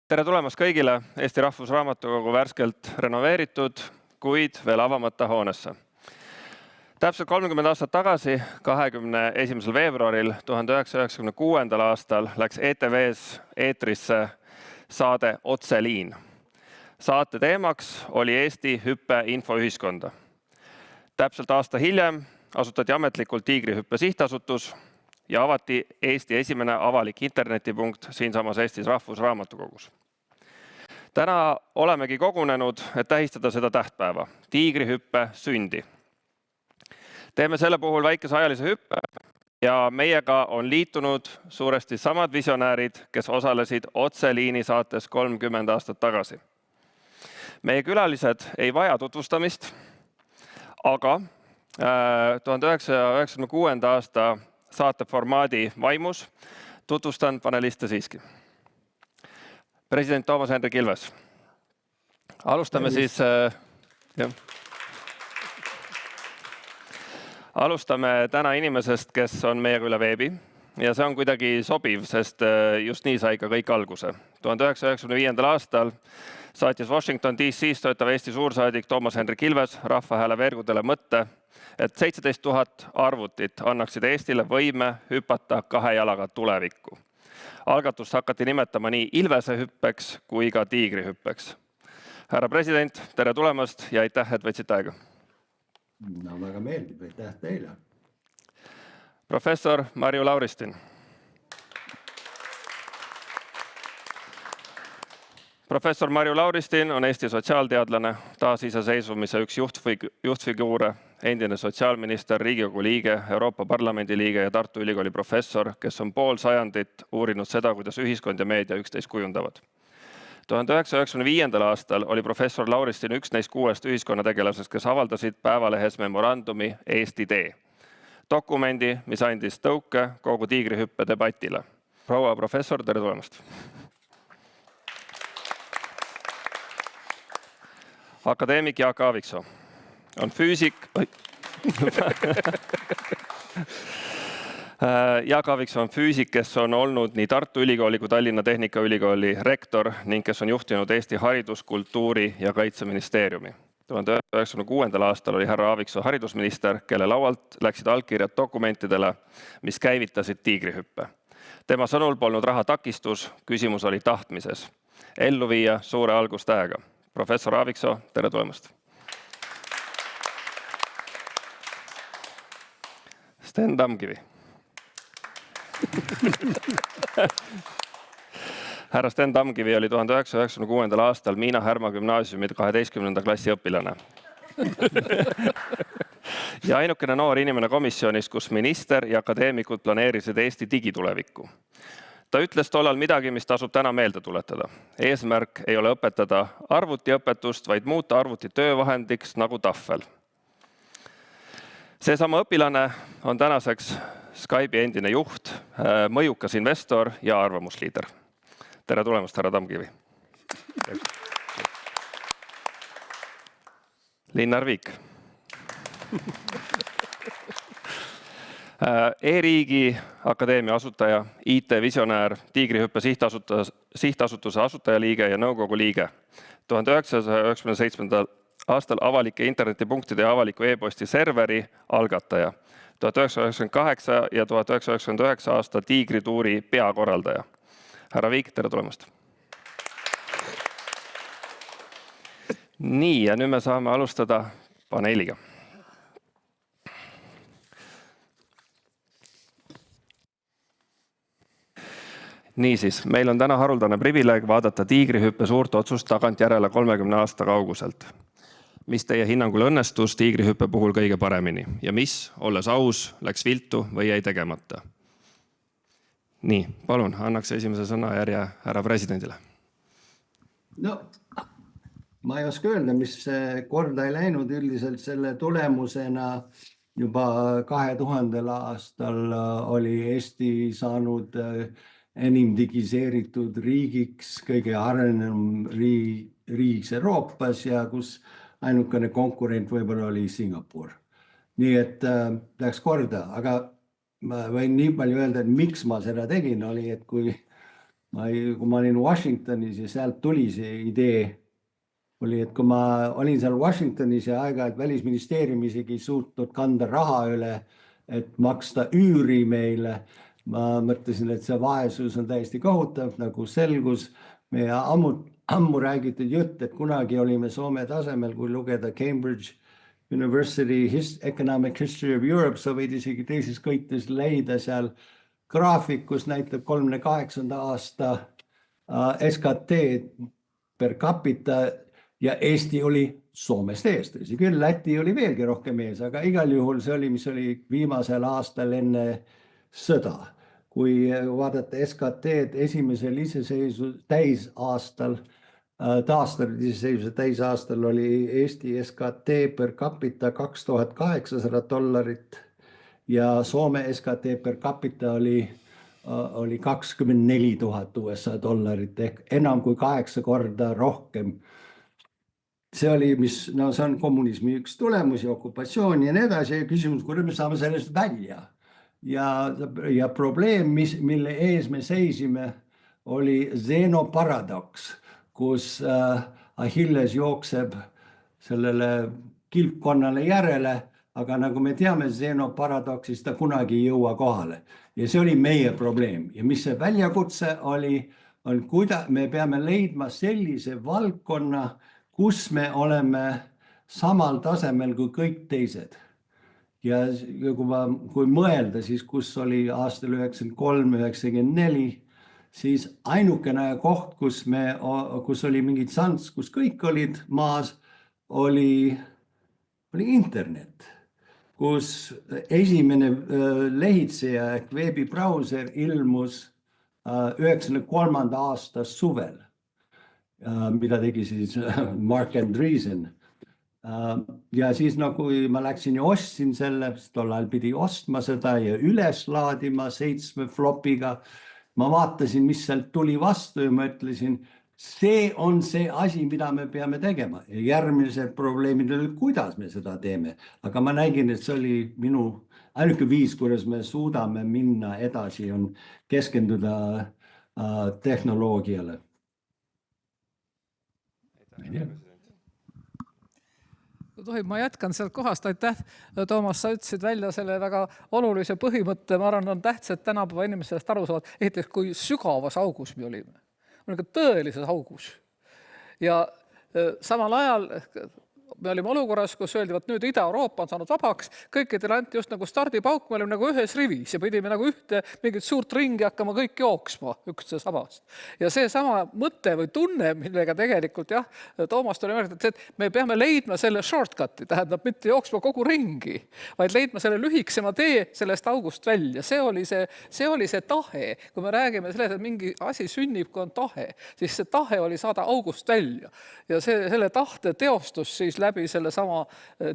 Tere tulemast kõigile Eesti Rahvusraamatukogu värskelt renoveeritud, kuid veel avamata hoonesse. Täpselt 30 aastat tagasi, 21. veebruaril 1996. aastal läks ETV-s eetrisse saade Otseliin. Saate teemaks oli Eesti hüppe infoühiskonda. Täpselt aasta hiljem asutati ametlikult Tiigrihüppe sihtasutus ja avati Eesti esimene avalik internetipunkt siinsamas Eestis Rahvusraamatukogus. Täna olemegi kogunenud, et tähistada seda tähtpäeva, Tiigrihüppe sündi. Teeme selle puhul väikese ajalise hüppe ja meiega on liitunud suuresti samad visionäärid, kes osalesid Otseliini saates 30 aastat tagasi. Meie külalised ei vaja tutvustamist, aga 1996. aasta saate formaadi vaimus tutvustan paneliste siiski. President Toomas Hendrik Ilves. Alustame täna inimesest, kes on meiega üle veebi ja see on kuidagi sobiv, sest just nii sai ka kõik alguse. 1995. aastal saatis Washington DC-s töötav Eesti suursaadik Toomas Hendrik Ilves Rahvahääle veergudele mõtte, et 17 000 arvutit annaksid Eestile võime hüpata 2 jalaga tulevikku. Algatust hakati nimetama nii Ilvese hüppeks kui ka Tiigrihüppeks. Härra president, tere tulemast ja aitäh, et võtsite aega. No väga meeldib, aitäh teile. Professor Marju Lauristin. Professor Marju Lauristin on Eesti sotsiaalteadlane, taasiseseisvumise üks juhtfiguure, endine sotsiaalminister, Riigikogu liige, Euroopa Parlamendi liige ja Tartu Ülikooli professor, kes on pool sajandit uurinud seda, kuidas ühiskond ja meedia üksteist kujundavad. 1995. aastal oli professor Lauristin üks neist 6 ühiskonnategelasest, kes avaldasid Päevalehes memorandumi Eesti tee. Dokumendi, mis andis tõuke kogu Tiigrihüppe debatile. Proua professor, tere tulemast. Akadeemik Jaak Aaviksoo on füüsik. Jaak Aaviksoo on füüsik, kes on olnud nii Tartu Ülikooli kui Tallinna Tehnikaülikooli rektor ning kes on juhtinud Eesti haridus-, kultuuri- ja kaitseministeeriumi. 1996. aastal oli härra Aaviksoo haridusminister, kelle laualt läksid allkirjad dokumentidele, mis käivitasid Tiigrihüppe. Tema sõnul polnud raha takistus, küsimus oli tahtmises. Ellu viia suure algustähega. Professor Aaviksoo, tere tulemast. Sten Tamkivi. Härra Sten Tamkivi oli 1996. aastal Miina Härma gümnaasiumi 12. klassi õpilane. Ja ainukene noor inimene komisjonis, kus minister ja akadeemikud planeerisid Eesti digitulevikku. Ta ütles tollal midagi, mis tasub täna meelde tuletada. Eesmärk ei ole õpetada arvutiõpetust, vaid muuta arvuti töövahendiks nagu tahvel. Seesama õpilane on tänaseks Skype'i endine juht, mõjukas investor ja arvamusliider. Tere tulemast, härra Tamkivi. Linnar Viik. E-riigi akadeemia asutaja, IT-visionäär, Tiigrihüppe sihtasutuse asutajaliige ja nõukogu liige. 1997. aastal avalike internetipunktide ja avaliku e-posti serveri algataja. 1998 ja 1999 aasta Tiigrituuri peakorraldaja. Härra Viik, tere tulemast. Nii, ja nüüd me saame alustada paneeliga. Niisiis, meil on täna haruldane privileeg vaadata Tiigrihüppe suurt otsust tagantjärele 30 aasta kauguselt. Mis teie hinnangul õnnestus Tiigrihüppe puhul kõige paremini ja mis, olles aus, läks viltu või jäi tegemata? Nii, palun, annaks esimese sõnajärje härra presidendile. No, ma ei oska öelda, mis korda ei läinud üldiselt selle tulemusena. Juba 2000. aastal oli Eesti saanud enim digiseeritud riigiks, kõige arenenum riigiks Euroopas ja kus ainukene konkurent võib-olla oli Singapur. Nii et läks korda, aga ma võin nii palju öelda, et miks ma seda tegin, oli, et kui kui ma olin Washingtonis ja sealt tuli see idee, oli, et kui ma olin seal Washingtonis ja aeg-ajalt välisministeerium isegi suutnud kanda raha üle, et maksta üüri meile, ma mõtlesin, et see vaesus on täiesti kohutav, nagu selgus meie ammu räägitud jutt, et kunagi olime Soome tasemel, kui lugeda Cambridge University Economic History of Europe, sa võid isegi teises kõites leida seal graafikus näitab 38. aasta SKT per capita ja Eesti oli Soomest ees, tõsi küll, Läti oli veelgi rohkem ees, aga igal juhul see oli, mis oli viimasel aastal enne sõda. Kui vaadata SKT-d esimesel täisaastal, taastatud iseseisvuse täisaastal oli Eesti SKT per capita $2800 ja Soome SKT per capita oli 24 000 USA dollarit ehk enam kui 8 korda rohkem. See oli, see on kommunismi üks tulemusi, okupatsioon ja nii edasi ja küsimus, kuidas me saame sellest välja. Ja probleem, mille ees me seisime, oli Zeno-paradoks, kus Achilles jookseb sellele kilpkonnale järele, aga nagu me teame, Zeno-paradoksist ta kunagi ei jõua kohale. Ja see oli meie probleem. Ja mis see väljakutse oli, kuidas me peame leidma sellise valdkonna, kus me oleme samal tasemel kui kõik teised. Ja kui mõelda, siis kus oli aastal 93-94, siis ainukene koht, kus oli mingid sans, kus kõik olid maas, oli internet, kus esimene lehitseja ehk veebibrauser ilmus 93. aasta suvel, mida tegi siis Mark Andreessen. Ja siis kui ma läksin ja ostsin selle, tol ajal pidi ostma seda ja üles laadima 7 flopiga, ma vaatasin, mis sealt tuli vastu ja ma ütlesin, see on see asi, mida me peame tegema. Ja järgmised probleemid oli, kuidas me seda teeme. Aga ma nägin, et see oli minu ainuke viis, kuidas me suudame minna edasi, on keskenduda tehnoloogiale. Tohib, ma jätkan sealt kohast. Aitäh, Toomas, sa ütlesid välja selle väga olulise põhimõtte. Ma arvan, on tähtsad tänapäeva inimesest aru saavad, ehiteks kui sügavas augus me olime. Tõelises augus. Ja samal ajal me olime olukorras, kus öeldi, et nüüd Ida-Euroopa on saanud vabaks, kõikidele anti just nagu stardipauk, me olime nagu ühes rivis ja pidime nagu ühte mingit suurt ringi hakkama kõik jooksma ükste sabast. Ja see sama mõte või tunne, millega tegelikult Toomas tuli mõelda, et me peame leidma selle shortcut'i, tähendab mitte jooksma kogu ringi, vaid leidma selle lühiksema tee sellest august välja. See oli see tahe. Kui me räägime sellest, et mingi asi sünnib, kui on tahe, siis see tahe oli saada august välja. Ja selle tahte teostus siis läbi selle sama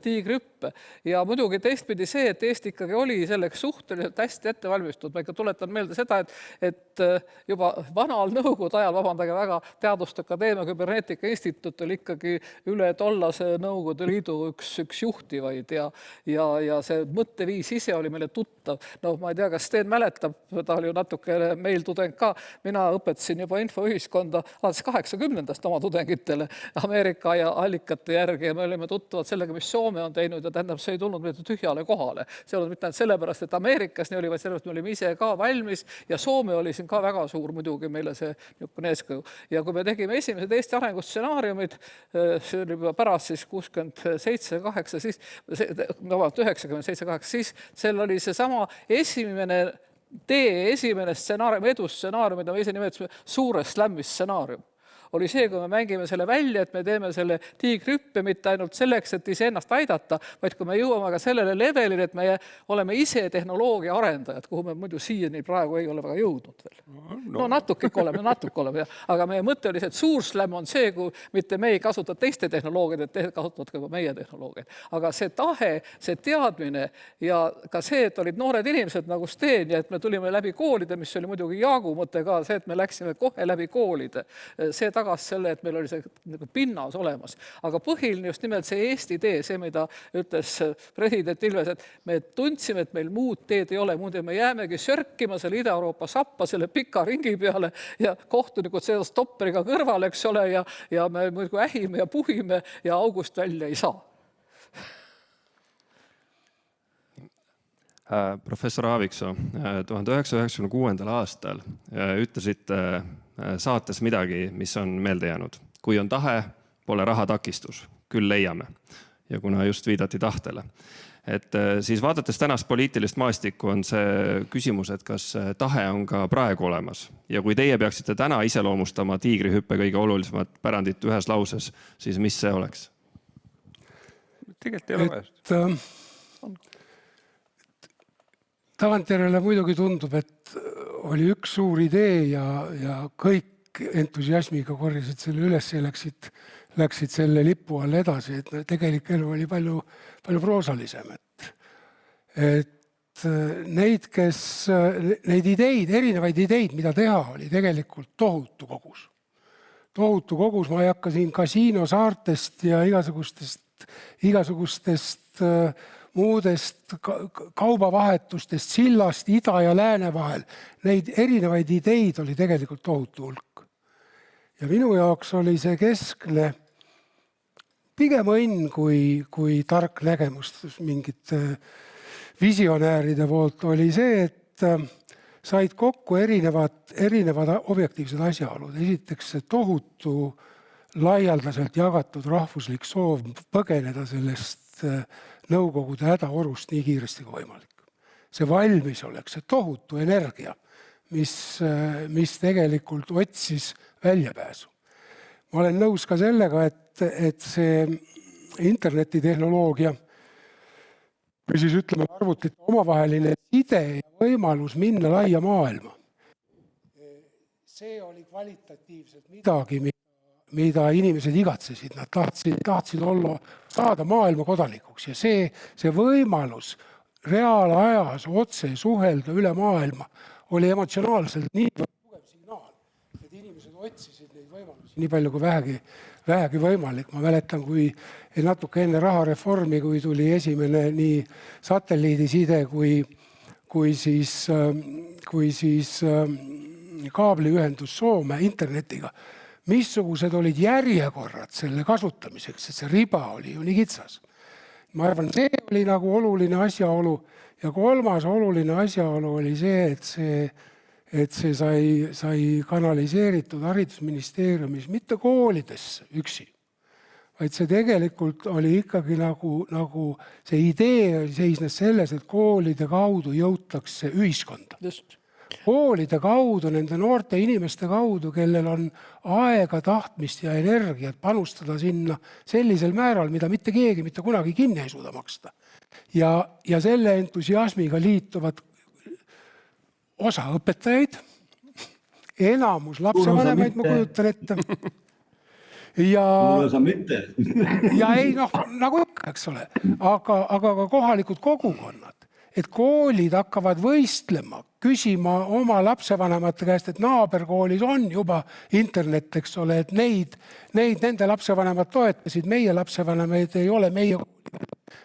tiigrihüppe. Ja muidugi teistpidi see, et Eesti ikkagi oli selleks suhteliselt hästi ette valmistunud. Ma ikka tuletan meelde seda, et juba vanal nõukogude ajal, vabandage väga, Teaduste Akadeemia Küberneetika Instituut oli ikkagi üle tollase Nõukogude Liidu üks juhtivaid ja see mõtteviis ise oli meile tuttav. No ma ei tea, kas Sten mäletab, ta oli ju natuke meil tudeng ka. Mina õpetasin juba infoühiskonda alates 80-ndast oma tudengitele Ameerika ja allikate järgi ja me olime tutvuvad sellega, mis Soome on teinud ja tähendab, see ei tulnud mitte tühjale kohale. See oli mitte sellepärast, et Ameerikas nii oli, vaid sellepärast me olime ise ka valmis ja Soome oli siin ka väga suur muidugi meile see niisugune eeskuju. Ja kui me tegime esimesed Eesti arengustsenaariumid, see oli juba pärast siis 67-8, siis 97-8, siis seal oli see sama esimene stsenaarium, edustsenaarium, mida me ise nimetasime suurest slämmist stsenaarium. Oli see, kui me mängime selle välja, et me teeme selle tiigrihüppe mitte ainult selleks, et iseennast aidata, vaid kui me jõuame ka sellele levelile, et me oleme ise tehnoloogia arendajad, kuhu me muidu siiani praegu ei ole väga jõudnud veel. No natuke oleme, aga meie mõte oli see, et suur slämm on see, kui mitte me ei kasuta teiste tehnoloogiaid, et teised kasutavad ka meie tehnoloogiaid. Aga see tahe, see teadmine ja ka see, et olid noored inimesed nagu Sten ja et me tulime läbi koolide, mis oli muidugi Jaagu mõte ka, see, et me läksime kohe läbi koolide. See tagas selle, et meil oli see nagu pinnas olemas. Aga põhiline just nimelt see Eesti tee, see, mida ütles president Ilves, et me tundsime, et meil muud teed ei ole, me jäämegi sörkima selle Ida-Euroopa sappa selle pika ringi peale ja kohtunikud seda stopperiga kõrval, eks ole, ja me muidugi ähime ja puhime ja august välja ei saa. Professor Aaviksoo, 1996. aastal ütlesite saates midagi, mis on meelde jäänud. Kui on tahe, pole raha takistus, küll leiame. Ja kuna just viidati tahtele. Et siis vaadates tänast poliitilist maastikku on see küsimus, et kas tahe on ka praegu olemas. Ja kui teie peaksite täna iseloomustama tiigrihüppe kõige olulisemat pärandit ühes lauses, siis mis see oleks? Tegelikult ei ole vaja. Tagantjärele muidugi tundub, et oli üks suur idee ja kõik entusiasmiga korjasid selle üles ja läksid selle lipu all edasi, et tegelik elu oli palju proosalisem. Et neid ideid, erinevaid ideid, mida teha, oli tegelikult tohutu kogus. Tohutu kogus, ma ei hakka siin Kasiino saartest ja igasugustest muudest kaubavahetustest, sillast ida ja lääne vahel. Neid erinevaid ideid oli tegelikult tohutu hulk. Ja minu jaoks oli see keskne pigem õnn kui tark nägemus mingite visionääride poolt oli see, et said kokku erinevad objektiivsed asjaolud. Esiteks see tohutu laialdaselt jagatud rahvuslik soov põgeneda sellest Nõukogude hädaorust nii kiiresti kui võimalik. See valmis oleks, see tohutu energia, mis tegelikult otsis väljapääsu. Ma olen nõus ka sellega, et see internetitehnoloogia või siis ütleme arvutite omavaheline side ja võimalus minna laia maailma. See oli kvalitatiivselt midagi, mida inimesed igatsesid. Nad tahtsid saada maailma kodanikuks ja see võimalus reaalajas otse suhelda üle maailma oli emotsionaalselt nii tugev signaal, et inimesed otsisid neid võimalusi nii palju kui vähegi võimalik. Ma mäletan, kui natuke enne rahareformi, kui tuli esimene nii satelliidiside kui siis kaabliühendus Soome internetiga, missugused olid järjekorrad selle kasutamiseks, et see riba oli ju nii kitsas. Ma arvan, see oli nagu oluline asjaolu ja kolmas oluline asjaolu oli see, et see sai kanaliseeritud haridusministeeriumis mitte koolidesse üksi, vaid see tegelikult oli ikkagi nagu see idee seisnes selles, et koolide kaudu jõutakse ühiskonda. Just. Koolide kaudu, nende noorte inimeste kaudu, kellel on aega, tahtmist ja energiat panustada sinna sellisel määral, mida mitte keegi mitte kunagi kinni ei suuda maksta. Ja selle entusiasmiga liituvad osa õpetajaid, enamus lapsevanemaid, ma kujutan ette. Mulle sa mitte. Ja ei, nagu ikka, eks ole, aga ka kohalikud kogukonnad. Et koolid hakkavad võistlema, küsima oma lapsevanemate käest, et naaberkoolis on juba internet, eks ole, et nende lapsevanemad toetasid, meie lapsevanemaid ei ole meie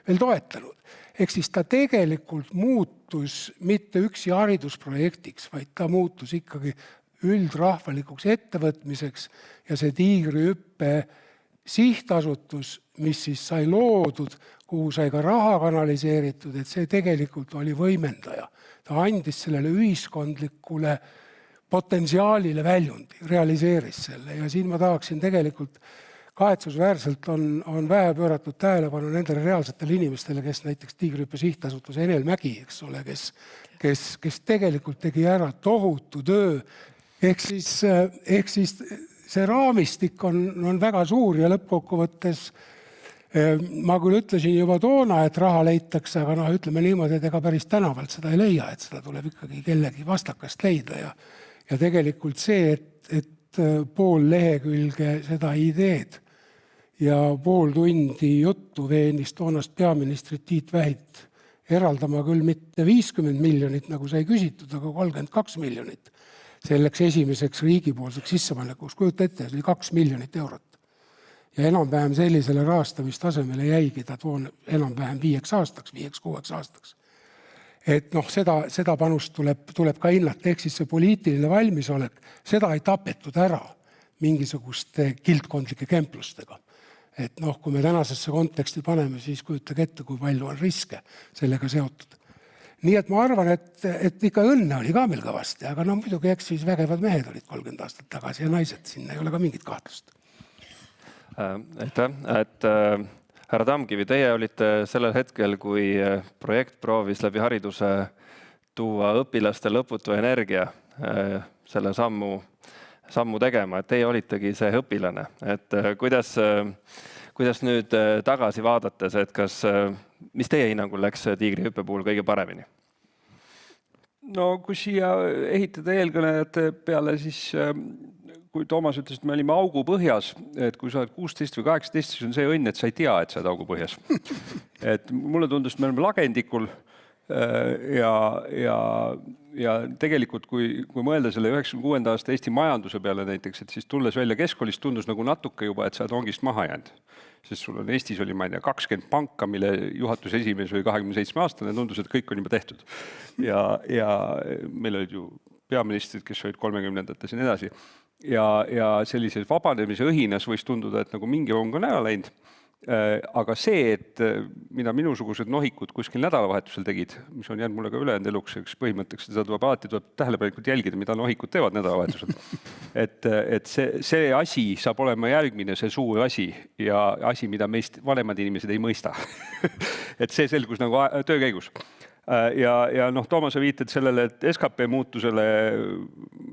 veel toetanud. Ehk siis ta tegelikult muutus mitte üksi haridusprojektiks, vaid ta muutus ikkagi üldrahvalikuks ettevõtmiseks ja see tiigrihüppe sihtasutus, mis siis sai loodud, kuhu sai ka raha kanaliseeritud, et see tegelikult oli võimendaja. Ta andis sellele ühiskondlikule potentsiaalile väljundi, realiseeris selle. Ja siin ma tahaksin tegelikult kahetsusväärselt on vähe pööratud tähelepanu nendele reaalsetele inimestele, kes näiteks Tiigrihüppe sihtasutuse Enel Mägi, eks ole, kes tegelikult tegi ära tohutu töö. Ehk siis see raamistik on väga suur ja lõppkokkuvõttes ma küll ütlesin juba toona, et raha leitakse, aga ütleme niimoodi, et ega päris tänavalt seda ei leia, et seda tuleb ikkagi kellegi vastakast leida. Ja tegelikult see, et pool lehekülge seda ideed ja pool tundi juttu veenis toonast peaministrit Tiit Vähit eraldama küll mitte 50 miljonit, nagu sai küsitud, aga 32 miljonit. selleks esimeseks riigipoolseks sissepanekuks, kujuta ette, see oli 2 miljonit eurot. Ja enam-vähem sellisele rahastamistasemele jäigi ta enam-vähem 5-6 aastaks. Et noh, seda panust tuleb ka hinnata, ehk siis see poliitiline valmisolek, seda ei tapetud ära mingisuguste kildkondlike kemplustega. Et noh, kui me tänasesse konteksti paneme, siis kujutage ette, kui palju on riske sellega seotud. Nii et ma arvan, et ikka õnne oli ka meil kõvasti, aga no muidugi eks siis vägevad mehed olid 30 aastat tagasi ja naised, siin ei ole ka mingit kahtlust. Aitäh, et härra Tamkivi, teie olite sellel hetkel, kui projekt proovis läbi hariduse tuua õpilaste lõputu energia selle sammu tegema, et teie olitegi see õpilane. Et kuidas nüüd tagasi vaadates, et mis teie hinnangul läks tiigrihüppe puhul kõige paremini? No kui siia ehitada eelkõnejate peale, siis kui Toomas ütles, et me olime augu põhjas, et kui sa oled 16 või 18, siis on see õnn, et sa ei tea, et sa oled augu põhjas. Et mulle tundus, et me oleme lagendikul ja tegelikult, kui mõelda selle 96. aasta Eesti majanduse peale näiteks, et siis tulles välja keskkoolist tundus nagu natuke juba, et sa oled rongist maha jäänud. Sest sul on Eestis oli, ma ei tea, 20 panka, mille juhatuse esimees oli 27-aastane, tundus, et kõik on juba tehtud. Ja meil olid ju peaministrid, kes olid 30-ndates ja nii edasi. Ja sellises vabanemise õhinas võis tunduda, et nagu mingi rong on ära läinud. Aga see, et mida minusugused nohikud kuskil nädalavahetusel tegid, mis on jäänud mulle ka ülejäänud eluks, eks põhimõtteks seda alati tuleb tähelepanelikult jälgida, mida nohikud teevad nädalavahetusel. Et see asi saab olema järgmine, see suur asi ja asi, mida meist vanemad inimesed ei mõista. Et see selgus nagu töö käigus. Ja noh, Toomas, sa viitad sellele, et SKP muutusele,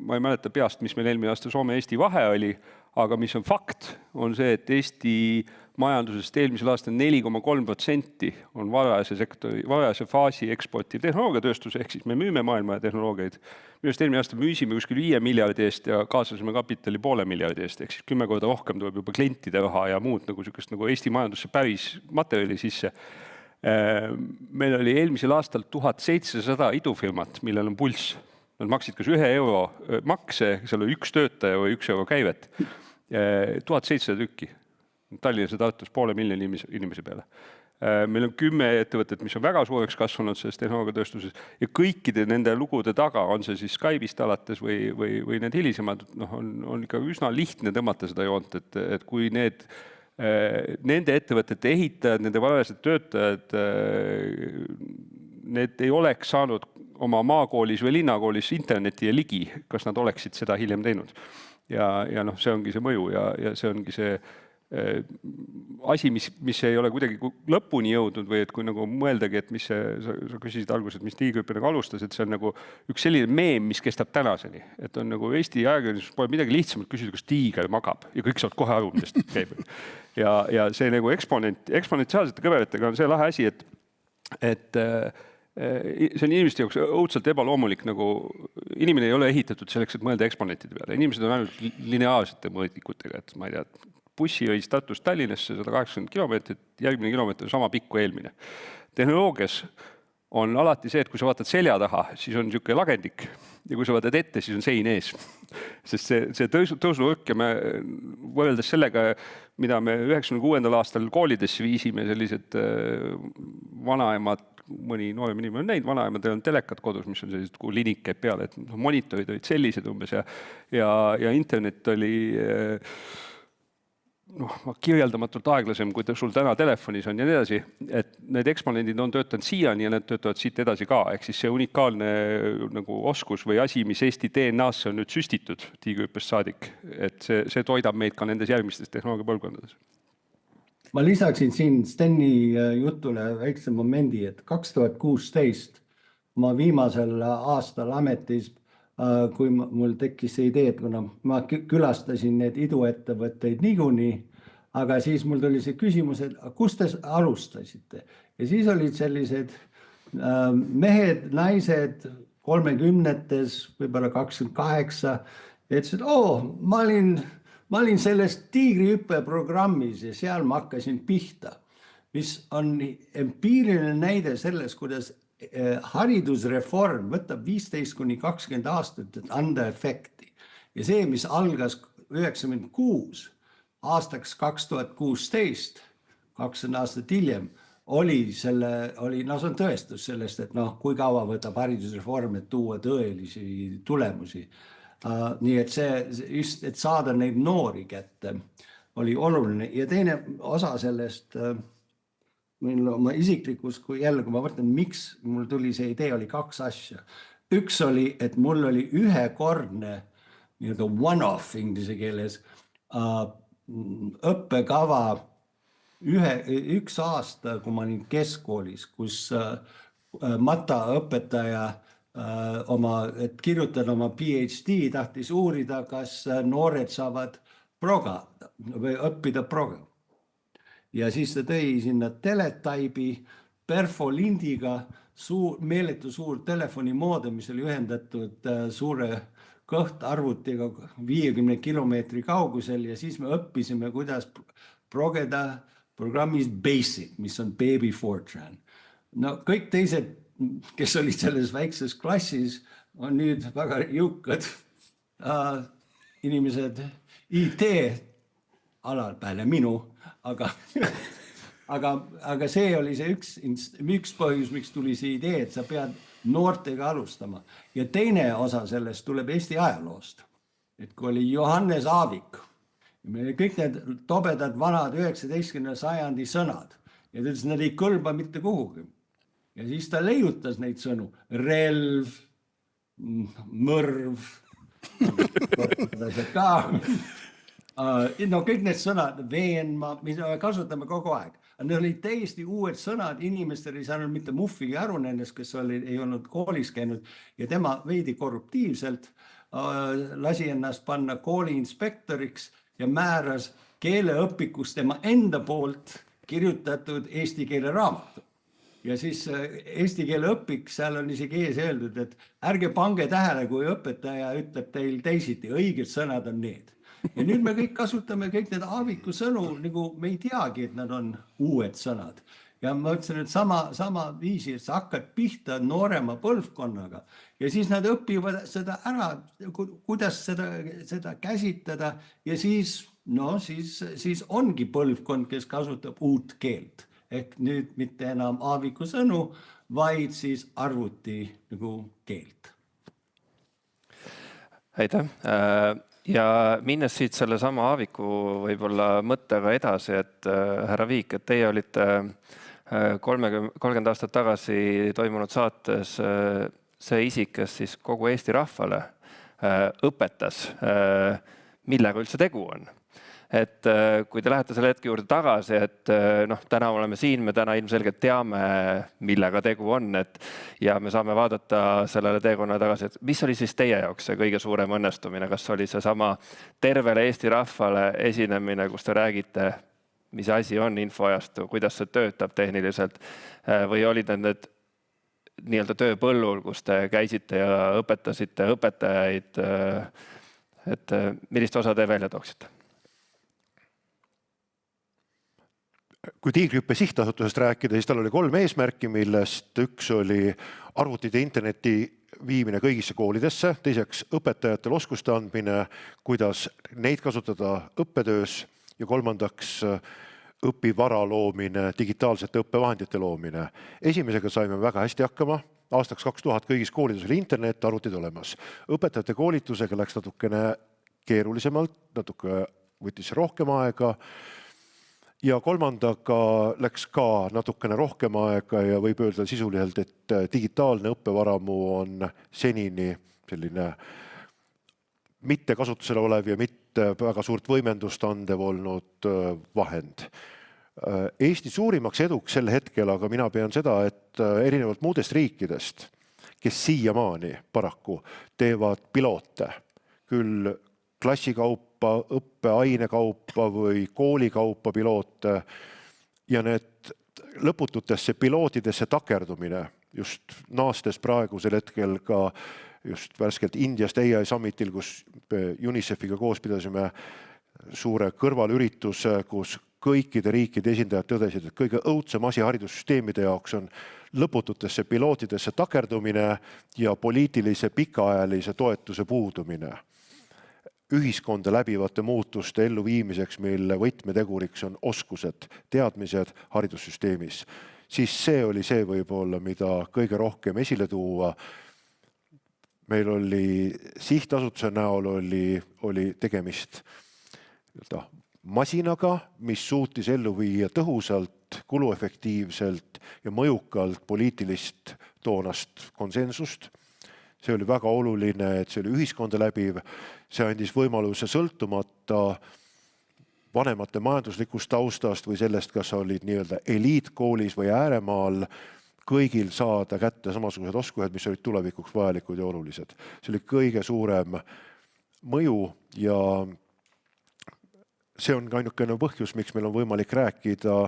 ma ei mäleta peast, mis meil eelmine aasta Soome-Eesti vahe oli, aga mis on fakt, on see, et Eesti majandusest eelmisel aastal 4,3% on varajase faasi eksportiv tehnoloogiatööstus, ehk siis me müüme maailma tehnoloogiaid. Millest eelmine aasta müüsime kuskil 5 miljardi eest ja kaasasime kapitali 0,5 miljardi eest, ehk siis 10 korda rohkem tuleb juba klientide raha ja muud nagu Eesti majandusse päris materjali sisse. Meil oli eelmisel aastal 1700 idufirmat, millel on pulss. Nad maksid kas 1 euro makse, seal oli 1 töötaja või 1 euro käivet. 1700 tükki. Tallinnas ja Tartus 500,000 inimese peale. Meil on 10 ettevõtet, mis on väga suureks kasvanud selles tehnoloogiatööstuses ja kõikide nende lugude taga, on see siis Skype'ist alates või need hilisemad, on ikka üsna lihtne tõmmata seda joont, et kui nende ettevõtete ehitajad, nende varajased töötajad, need ei oleks saanud oma maakoolis või linnakoolis interneti ja ligi, kas nad oleksid seda hiljem teinud. Ja noh, see ongi see mõju ja see ongi see asi, mis ei ole kuidagi lõpuni jõudnud või et kui nagu mõeldagi, et mis sa küsisid alguses, et mis tiigrihüppe nagu alustas, et see on nagu üks selline meem, mis kestab tänaseni. Et on nagu Eesti ajakirjanduses pole midagi lihtsamalt küsida, kas tiiger magab ja kõik saavad kohe aru, millest käib. Ja see nagu eksponentsiaalsete kõveritega on see lahe asi, et see on inimeste jaoks õudselt ebaloomulik, nagu inimene ei ole ehitatud selleks, et mõelda eksponentide peale. Inimesed on ainult lineaarsete mõõdikutega, et ma ei tea, bussireis Tartust Tallinnasse 180 kilomeetrit, järgmine kilomeeter sama pikk kui eelmine. Tehnoloogias on alati see, et kui sa vaatad selja taha, siis on niisugune lagendik ja kui sa vaatad ette, siis on sein ees. Sest see tõusurõkk ja me võrreldes sellega, mida me 96. aastal koolidesse viisime, sellised vanaemad, mõni noorem inimene on näinud, vanaemadel on telekad kodus, mis on sellised, kuhu linik käib peale, et monitorid olid sellised umbes ja internet oli kirjeldamatult aeglasem, kui sul täna telefonis on ja nii edasi, et need eksponendid on töötanud siiani ja need töötavad siit edasi ka, ehk siis see unikaalne nagu oskus või asi, mis Eesti DNA-sse on nüüd süstitud tiigrihüppest saadik, et see toidab meid ka nendes järgmistes tehnoloogiapõlvkondades. Ma lisaksin siin Steni jutule väikse momendi, et 2016 ma viimasel aastal ametis, kui mul tekkis see idee, et kuna ma külastasin need iduettevõtteid niikuinii, aga siis mul tuli see küsimus, et kus te alustasite? Ja siis olid sellised mehed, naised 30-tes, võib-olla 28, ütlesid, ma olin selles tiigrihüppe programmis ja seal ma hakkasin pihta, mis on empiiriline näide sellest, kuidas haridusreform võtab 15–20 aastat, et anda efekti. Ja see, mis algas 96 aastaks 2016, 20 aastat hiljem, see on tõestus sellest, et kui kaua võtab haridusreform, et tuua tõelisi tulemusi. Nii et just, et saada neid noori kätte, oli oluline. Ja teine osa sellest, oma isiklikus, kui ma mõtlen, miks mul tuli see idee, oli 2 asja. Üks oli, et mul oli ühekordne one-off inglise keeles õppekava 1 aasta, kui ma olin keskkoolis, kus mataõpetaja et kirjutada oma PhD, tahtis uurida, kas noored saavad progada või õppida proga. Ja siis ta tõi sinna teletaibi perfolindiga meeletu suur telefonimoodem, mis oli ühendatud suure kõhtarvutiga 50 kilomeetri kaugusel ja siis me õppisime, kuidas progeda programmis BASIC, mis on Baby Fortran. No kõik teised, kes olid selles väikses klassis, on nüüd väga jõukad inimesed IT-alal peale minu, aga see oli see üks põhjus, miks tuli see idee, et sa pead noortega alustama. Ja teine osa sellest tuleb Eesti ajaloost. Et kui oli Johannes Aavik, meil kõik need tobedad vanad 19. sajandi sõnad ja ta ütles, nad ei kõlba mitte kuhugi. Ja siis ta leiutas neid sõnu, relv, mõrv, kõik need sõnad, veenma, mida me kasutame kogu aeg. Need olid täiesti uued sõnad, inimestel ei saanud mitte muffigi aru nendest, kes ei olnud koolis käinud ja tema veidi korruptiivselt lasi ennast panna kooli inspektoriks ja määras keeleõpikus tema enda poolt kirjutatud eesti keele raamatu. Ja siis eesti keele õpik, seal on isegi ees öeldud, et ärge pange tähele, kui õpetaja ütleb teil teisiti, õiged sõnad on need. Ja nüüd me kõik kasutame kõik need Aaviku sõnu, nagu me ei teagi, et nad on uued sõnad. Ja ma ütlesin, et sama viisi, et sa hakkad pihta noorema põlvkonnaga ja siis nad õpivad seda ära, kuidas seda käsitleda ja siis ongi põlvkond, kes kasutab uut keelt. Ehk nüüd mitte enam Aaviku sõnu, vaid siis arvuti nagu keelt. Aitäh. Ja minnes siit selle sama Aaviku võib-olla mõttega edasi, et härra Viik, et teie olite 30 aastat tagasi toimunud saates see isik, kes siis kogu Eesti rahvale õpetas, millega üldse tegu on. Et kui te lähete selle hetke juurde tagasi, et täna oleme siin, me täna ilmselgelt teame, millega tegu on, ja me saame vaadata sellele teekonna tagasi, et mis oli siis teie jaoks see kõige suurem õnnestumine, kas oli see sama tervele Eesti rahvale esinemine, kus te räägite, mis asi on infoajastu, kuidas see töötab tehniliselt, või olid need nii-öelda tööpõllul, kus te käisite ja õpetasite õpetajaid, et millist osa te välja tooksite? Kui Tiigrihüppe sihtasutusest rääkida, siis tal oli 3 eesmärki, millest üks oli arvutite interneti viimine kõigisse koolidesse, teiseks õpetajatele oskuste andmine, kuidas neid kasutada õppetöös ja kolmandaks õpivara loomine, digitaalsete õppevahendite loomine. Esimesega saime väga hästi hakkama. Aastaks 2000 kõigis koolides oli internet, arvutid olemas. Õpetajate koolitusega läks natukene keerulisemalt, natuke võttis rohkem aega. Ja kolmandaga läks ka natukene rohkem aega ja võib öelda sisuliselt, et digitaalne õppevaramu on senini selline mitte kasutusele olev ja mitte väga suurt võimendust andev olnud vahend. Eesti suurimaks eduks sel hetkel, aga mina pean seda, et erinevalt muudest riikidest, kes siiamaani paraku teevad piloote, küll klassikaupa, õppeainekaupa või koolikaupa piloote ja need lõpututesse pilootidesse takerdumine, just naastes praegusel hetkel ka just värskelt Indiast AI Summitil, kus UNICEF-iga koos pidasime suure kõrvalürituse, kus kõikide riikide esindajad tõdesid, et kõige õudsem asi haridussüsteemide jaoks on lõpututesse pilootidesse takerdumine ja poliitilise pikaajalise toetuse puudumine ühiskonda läbivate muutuste elluviimiseks, mille võtmeteguriks on oskused, teadmised haridussüsteemis. Siis see oli see võib-olla, mida kõige rohkem esile tuua. Meil oli sihtasutuse näol oli tegemist masinaga, mis suutis ellu viia tõhusalt, kuluefektiivselt ja mõjukalt poliitilist toonast konsensust. See oli väga oluline, et see oli ühiskonda läbiv. See andis võimaluse sõltumata vanemate majanduslikust taustast või sellest, kas olid nii-öelda eliitkoolis või ääremaal, kõigil saada kätte samasugused oskused, mis olid tulevikuks vajalikud ja olulised. See oli kõige suurem mõju ja see on ainukene põhjus, miks meil on võimalik rääkida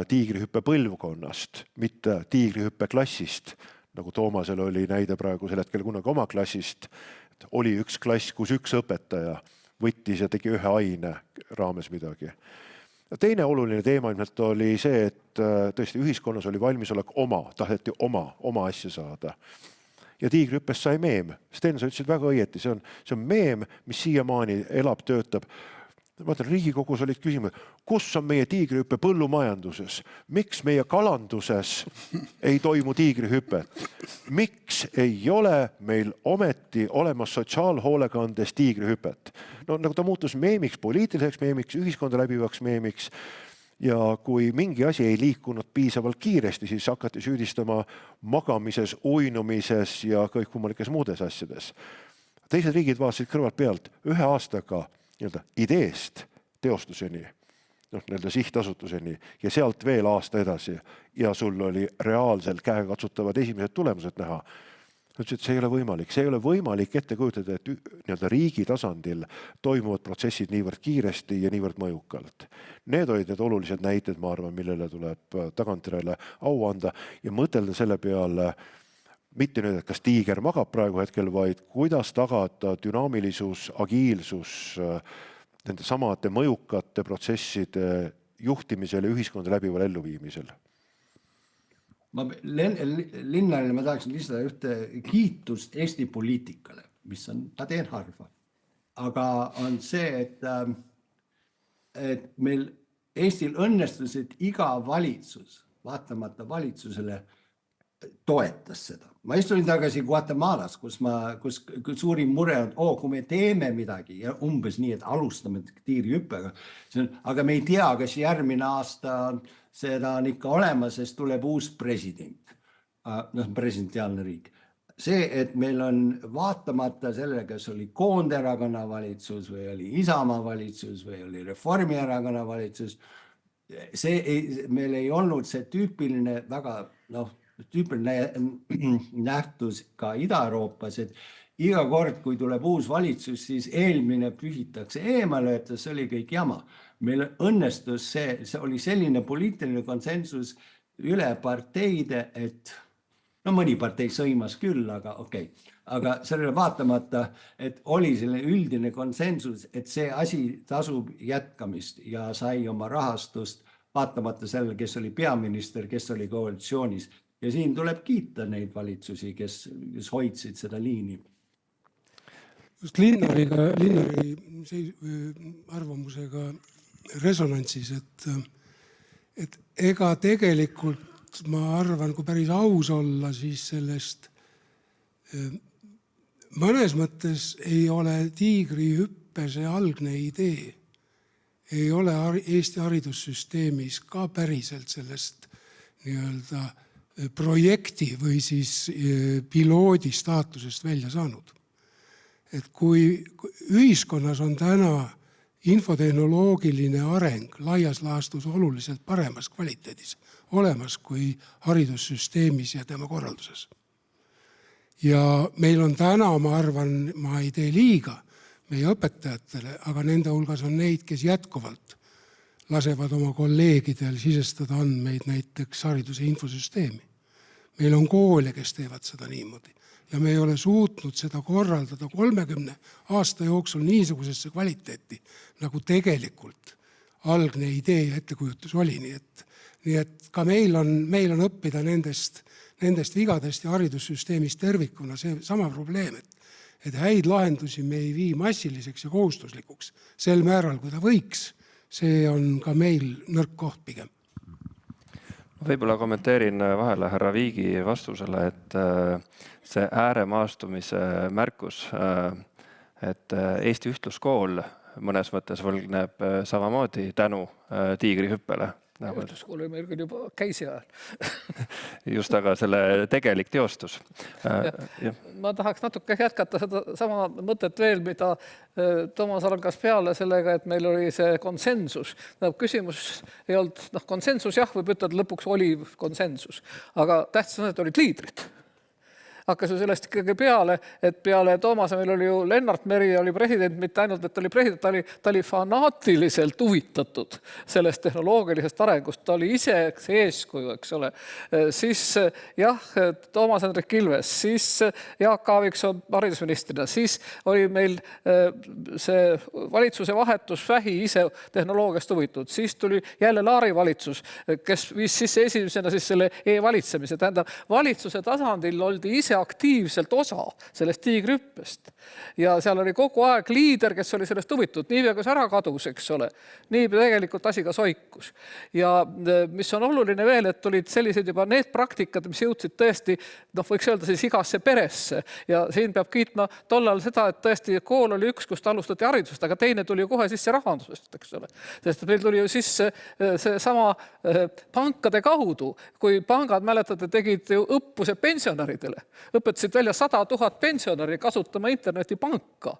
tiigrihüppe põlvkonnast, mitte tiigrihüppe klassist, nagu Toomasel oli näide praegusel hetkel kunagi oma klassist. Oli üks klass, kus üks õpetaja võttis ja tegi ühe aine raames midagi. Teine oluline teema ilmselt oli see, et tõesti ühiskonnas oli valmisolek taheti oma asja saada. Ja tiigrihüppest sai meem. Sten, sa ütlesid väga õieti, see on meem, mis siiamaani elab, töötab. Vaatan, Riigikogus olid küsimused, kus on meie tiigrihüppe põllumajanduses? Miks meie kalanduses ei toimu tiigrihüpet? Miks ei ole meil ometi olemas sotsiaalhoolekandes tiigrihüpet? No nagu ta muutus meemiks, poliitiliseks meemiks, ühiskonda läbivaks meemiks. Ja kui mingi asi ei liikunud piisavalt kiiresti, siis hakati süüdistama magamises, uinumises ja kõikvõimalikes muudes asjades. Teised riigid vaatasid kõrvalt pealt ühe aastaga ideest teostuseni, sihtasutuseni ja sealt veel aasta edasi ja sul oli reaalselt käekatsutavad esimesed tulemused näha. Ütlesid, see ei ole võimalik. See ei ole võimalik ette kujutada, et riigi tasandil toimuvad protsessid niivõrd kiiresti ja niivõrd mõjukalt. Need olid need olulised näited, ma arvan, millele tuleb tagantjärele au anda ja mõtelda selle peale, mitte nüüd, et kas tiiger magab praegu hetkel, vaid kuidas tagada dünaamilisus, agiilsus nende samade mõjukate protsesside juhtimisel ja ühiskonda läbival elluviimisel. Linnale ma tahaksin lisada ühte kiitust Eesti poliitikale, mis ta teen harva. Aga on see, et meil Eestil õnnestus, et iga valitsus, vaatamata valitsusele, toetas seda. Ma istuin tagasi Guatemalas, kus suurim mure on, kui me teeme midagi ja umbes nii, et alustame tiigrihüppega, aga me ei tea, kas järgmine aasta seda on ikka olemas, sest tuleb uus president, presidentiaalne riik. See, et meil on vaatamata sellele, kas oli Koonderakonna valitsus või oli Isamaa valitsus või oli Reformierakonna valitsus, meil ei olnud see tüüpiline väga, tüüpiline nähtus ka Ida-Euroopas, et iga kord, kui tuleb uus valitsus, siis eelmine pühitakse eemale, et see oli kõik jama. Meil õnnestus see oli selline poliitiline konsensus üle parteide, et mõni partei sõimas küll, aga okei. Aga sellele vaatamata, et oli selle üldine konsensus, et see asi tasub jätkamist ja sai oma rahastust vaatamata sellele, kes oli peaminister, kes oli koalitsioonis. Ja siin tuleb kiita neid valitsusi, kes hoidsid seda liini. Just Linnari arvamusega resonantsis, et ega tegelikult ma arvan, kui päris aus olla, siis sellest mõnes mõttes ei ole tiigrihüppe see algne idee. Ei ole Eesti haridussüsteemis ka päriselt sellest nii-öelda projekti või siis piloodi staatusest välja saanud. Et kui ühiskonnas on täna infotehnoloogiline areng laias laastus oluliselt paremas kvaliteedis olemas kui haridussüsteemis ja tema korralduses. Ja meil on täna, ma arvan, ma ei tee liiga meie õpetajatele, aga nende hulgas on neid, kes jätkuvalt lasevad oma kolleegidel sisestada andmeid näiteks hariduse infosüsteemi. Meil on koole, kes teevad seda niimoodi ja me ei ole suutnud seda korraldada 30 aasta jooksul niisugusesse kvaliteeti, nagu tegelikult algne idee ja ettekujutus oli. Nii nii et ka meil on õppida nendest vigadest ja haridussüsteemist tervikuna see sama probleem, et häid lahendusi me ei vii massiliseks ja kohustuslikuks sel määral, kui ta võiks. See on ka meil nõrk koht pigem. Võib-olla kommenteerin vahele härra Viigi vastusele, et see ääremaastumise märkus, et Eesti ühtluskool mõnes mõttes võlgneb samamoodi tänu tiigrihüppele. Ühtluskool oli meil küll juba käisi ajal. Just, aga selle tegelik teostus. Ma tahaks natuke jätkata seda sama mõtet veel, mida Toomas algas peale sellega, et meil oli see konsensus. Küsimus ei olnud, konsensus jah, võib ütelda, lõpuks oli konsensus, aga tähtsad on, et olid liidrid. Hakkas ju sellest ikkagi peale, et peale Toomase meil oli ju Lennart Meri oli president, mitte ainult, et ta oli president, ta oli fanaatiliselt huvitatud sellest tehnoloogilisest arengust, ta oli ise see eeskuju, eks ole. Siis jah, Toomas Hendrik Ilves, siis Jaak Aaviksoo haridusministrina, siis oli meil see valitsuse vahetus vähi ise tehnoloogiast huvitatud, siis tuli jälle Laari valitsus, kes viis sisse esimesena siis selle e-valitsemise, tähendab valitsuse tasandil oldi ise aktiivselt osa sellest tiigrihüppest. Ja seal oli kogu aeg liider, kes oli sellest huvitatud. Niipea, kui see ära kadus, eks ole, niipea tegelikult asi ka soikus. Ja mis on oluline veel, et olid sellised juba need praktikad, mis jõudsid tõesti, võiks öelda siis igasse peresse. Ja siin peab kiitma tollal seda, et tõesti kool oli üks, kust alustati haridust, aga teine tuli ju kohe sisse rahandusest, eks ole. Sest meil tuli ju sisse see sama pankade kaudu, kui pangad, mäletate, tegid ju õppuse pensionäridele. Õpetasid välja 100 000 pensionäri kasutama internetipanka.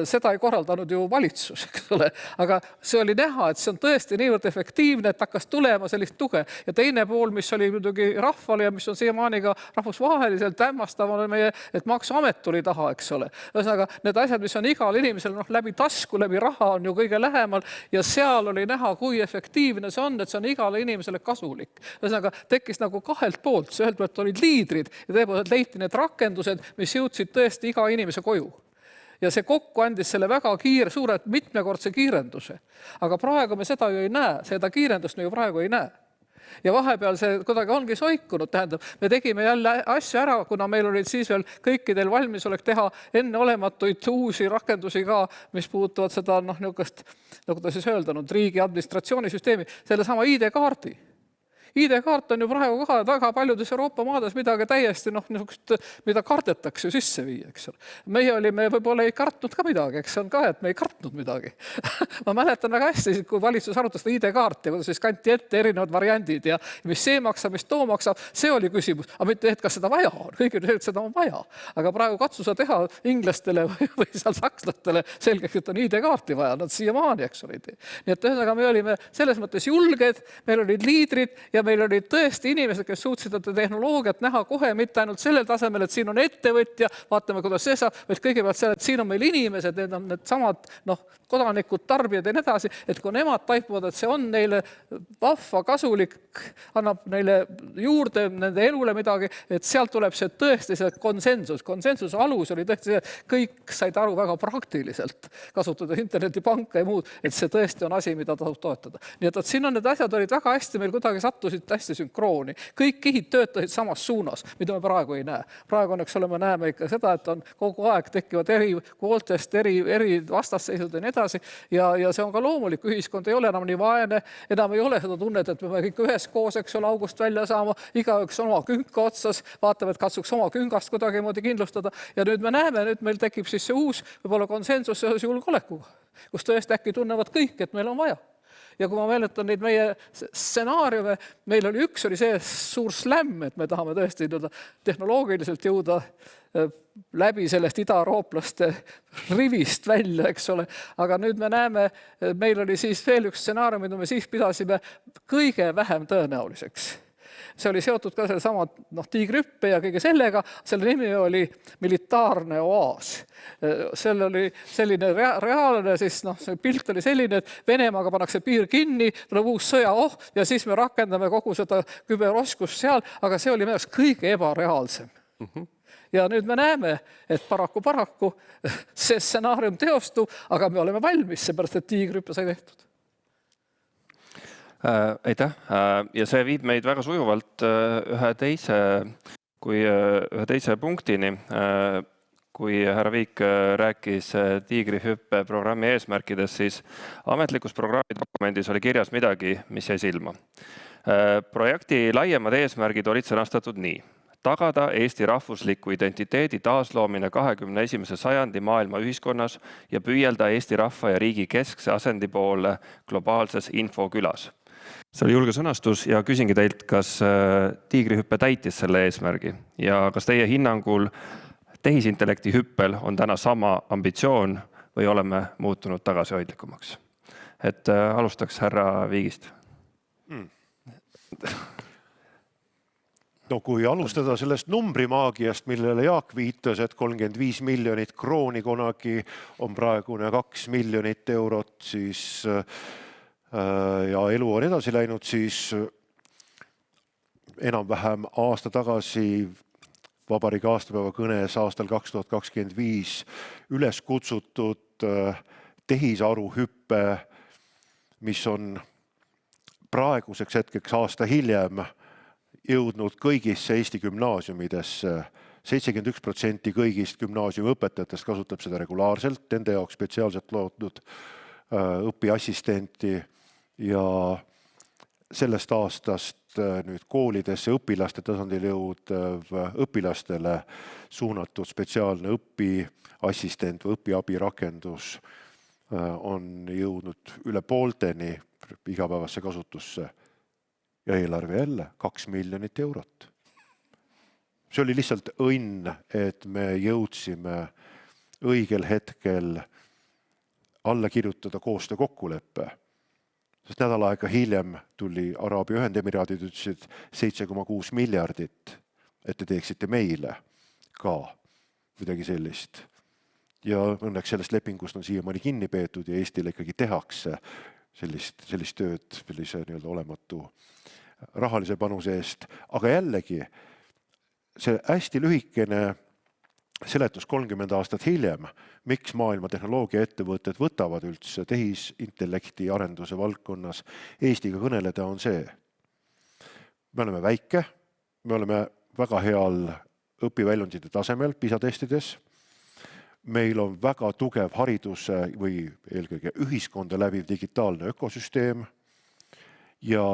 Seda ei korraldanud ju valitsus, eks ole. Aga see oli näha, et see on tõesti niivõrd efektiivne, et hakkas tulema sellist tuge. Ja teine pool, mis oli muidugi rahvale ja mis on siiamaani ka rahvusvaheliselt hämmastav, on meie, et maksuamet tuli taha, eks ole. Ühesõnaga, need asjad, mis on igal inimesel läbi tasku, läbi raha on ju kõige lähemal ja seal oli näha, kui efektiivne see on, et see on igale inimesele kasulik. Ühesõnaga, tekkis nagu kahelt poolt. Ühelt poolt olid liidrid ja tõepoolest leiti need rakendused, mis jõudsid tõesti iga inimese koju. Ja see kokku andis selle väga suure mitmekordse kiirenduse. Aga praegu me seda ju ei näe, seda kiirendust me ju praegu ei näe. Ja vahepeal see kuidagi ongi soikunud, tähendab, me tegime jälle asju ära, kuna meil olid siis veel kõikidel valmisolek teha enneolematuid uusi rakendusi ka, mis puutuvad seda, niisugust, nagu ta siis öeldanud, riigi administratsioonisüsteemi, selle sama ID-kaardi. ID-kaart on ju praegu ka väga paljudes Euroopa maades midagi täiesti, mida kardetakse sisse viia, eks ole. Meie olime võib-olla ei kartnud ka midagi, eks on ka, et me ei kartnud midagi. Ma mäletan väga hästi, kui valitsus arutas seda ID-kaarti, kuidas siis kanti ette erinevad variandid ja mis see maksab, mis too maksab, see oli küsimus. Aga mitte, et kas seda vaja on, kõigil on, et seda on vaja. Aga praegu katsusa teha inglastele või seal sakslastele selgeks, et on ID-kaarti vaja, nad siiamaani, eks ole. Nii et ühesõnaga me olime selles mõttes julged, meil olid liidrid ja meil olid tõesti inimesed, kes suutsid seda tehnoloogiat näha kohe mitte ainult sellel tasemel, et siin on ettevõtja, vaatame, kuidas see saab, vaid kõigepealt selle, et siin on meil inimesed, need on need samad kodanikud, tarbijad ja nii edasi, et kui nemad taipuvad, et see on neile vahva, kasulik, annab neile juurde nende elule midagi, et sealt tuleb see tõesti see konsensus. Konsensuse alus oli tõesti see, et kõik said aru väga praktiliselt, kasutades internetipanka ja muud, et see tõesti on asi, mida tasub toetada. Nii et siin on need asjad olid väga hästi, meil kuidagi sattusid hästi sünkrooni. Kõik kihid töötasid samas suunas, mida me praegu ei näe. Praegu on, eks ole, me näeme ikka seda, et on kogu aeg tekivad eri kooltest, eri vastasseisud ja nii edasi. Ja see on ka loomulik, ühiskond ei ole enam nii vaene, enam ei ole seda tunnet, et me peame kõik üheskoos, eks ole, august välja saama, igaüks oma künka otsas, vaatame, et katsuks oma küngast kuidagi moodi kindlustada. Ja nüüd me näeme, nüüd meil tekib siis see uus võib-olla konsensus seoses julgeolekuga, kus tõesti äkki tunnevad kõik, et meil on vaja. Ja kui ma mäletan neid meie stsenaariume, meil oli üks oli see suur slämm, et me tahame tõesti tehnoloogiliselt jõuda läbi sellest ida-eurooplaste rivist välja, eks ole. Aga nüüd me näeme, meil oli siis veel üks stsenaarium, mida me siis pidasime kõige vähem tõenäoliseks. See oli seotud ka selle sama tiigrihüppe ja kõige sellega. Selle nimi oli militaarne oaas. Seal oli selline reaalne, siis see pilt oli selline, et Venemaaga pannakse piir kinni, tuleb uus sõja ja siis me rakendame kogu seda küberoskust seal, aga see oli meie kõige ebareaalsem. Ja nüüd me näeme, et paraku see stsenaarium teostub, aga me oleme valmis, seepärast et tiigrihüppe sai tehtud. Aitäh! Ja see viib meid väga sujuvalt ühe teise punktini. Kui härra Viik rääkis Tiigrihüppe programmi eesmärkidest, siis ametlikus programmi dokumendis oli kirjas midagi, mis jäi silma. Projekti laiemad eesmärgid olid sõnastatud nii. Tagada Eesti rahvusliku identiteedi taasloomine 21. sajandi maailma ühiskonnas ja püüelda Eesti rahva ja riigi keskse asendi poole globaalses infokülas. See oli julge sõnastus ja küsingi teilt, kas Tiigrihüppe täitis selle eesmärgi ja kas teie hinnangul tehisintellekti hüppel on täna sama ambitsioon või oleme muutunud tagasihoidlikumaks? Et alustaks härra Viigist. No kui alustada sellest numbrimaagiast, millele Jaak viitas, et 35 miljonit krooni kunagi on praegune 2 miljonit eurot, siis ja elu on edasi läinud, siis enam-vähem aasta tagasi vabariigi aastapäeva kõnes aastal 2025 üles kutsutud tehisaru hüppe, mis on praeguseks hetkeks aasta hiljem jõudnud kõigisse Eesti gümnaasiumidesse. 71% kõigist gümnaasiumi õpetajatest kasutab seda regulaarselt, nende jaoks spetsiaalselt loodud õpiassistenti ja sellest aastast nüüd koolidesse õpilaste tasandil jõudev õpilastele suunatud spetsiaalne õpiassistent või õpiabirakendus on jõudnud üle poolteni igapäevasse kasutusse ja eelarve jälle 2 miljonit eurot. See oli lihtsalt õnn, et me jõudsime õigel hetkel alla kirjutada koostöö kokkuleppe. Sest nädal aega hiljem tuli Araabia Ühendemiraadid, ütlesid 7,6 miljardit, et te teeksite meile ka midagi sellist. Ja õnneks sellest lepingust on siiamaani kinni peetud ja Eestile ikkagi tehakse sellist tööd, sellise olematu rahalise panuse eest. Aga jällegi, see hästi lühikene seletus 30 aastat hiljem, miks maailma tehnoloogiaettevõtted võtavad üldse tehisintellekti arenduse valdkonnas Eestiga kõneleda on see. Me oleme väike, me oleme väga heal õpiväljundite tasemel PISA-testides. Meil on väga tugev hariduse või eelkõige ühiskonda läbiv digitaalne ökosüsteem ja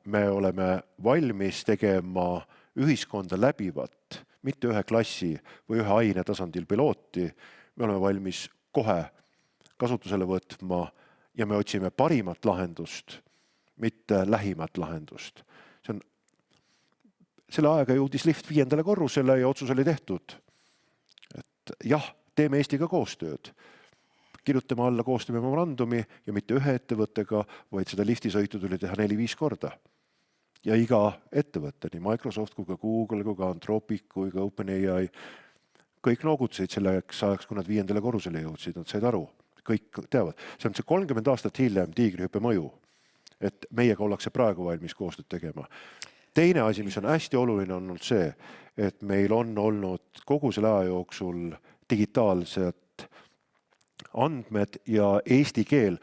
me oleme valmis tegema ühiskonda läbivat, mitte ühe klassi või ühe aine tasandil pilooti. Me oleme valmis kohe kasutusele võtma ja me otsime parimat lahendust, mitte lähimat lahendust. Selle aega jõudis lift 5. korrusele ja otsus oli tehtud. Et jah, teeme Eestiga koostööd. Kirjutame alla koostöömemorandumi ja mitte ühe ettevõttega, vaid seda liftisõitu tuli teha 4-5 korda. Ja iga ettevõtte, nii Microsoft kui ka Google, kui ka Anthropic, kui ka OpenAI, kõik noogutasid selleks ajaks, kui nad 5. korrusele jõudsid, nad said aru. Kõik teavad. See on see 30 aastat hiljem Tiigrihüppe mõju, et meiega ollakse praegu valmis koostööd tegema. Teine asi, mis on hästi oluline, on olnud see, et meil on olnud kogu selle aja jooksul digitaalsed andmed ja eesti keel.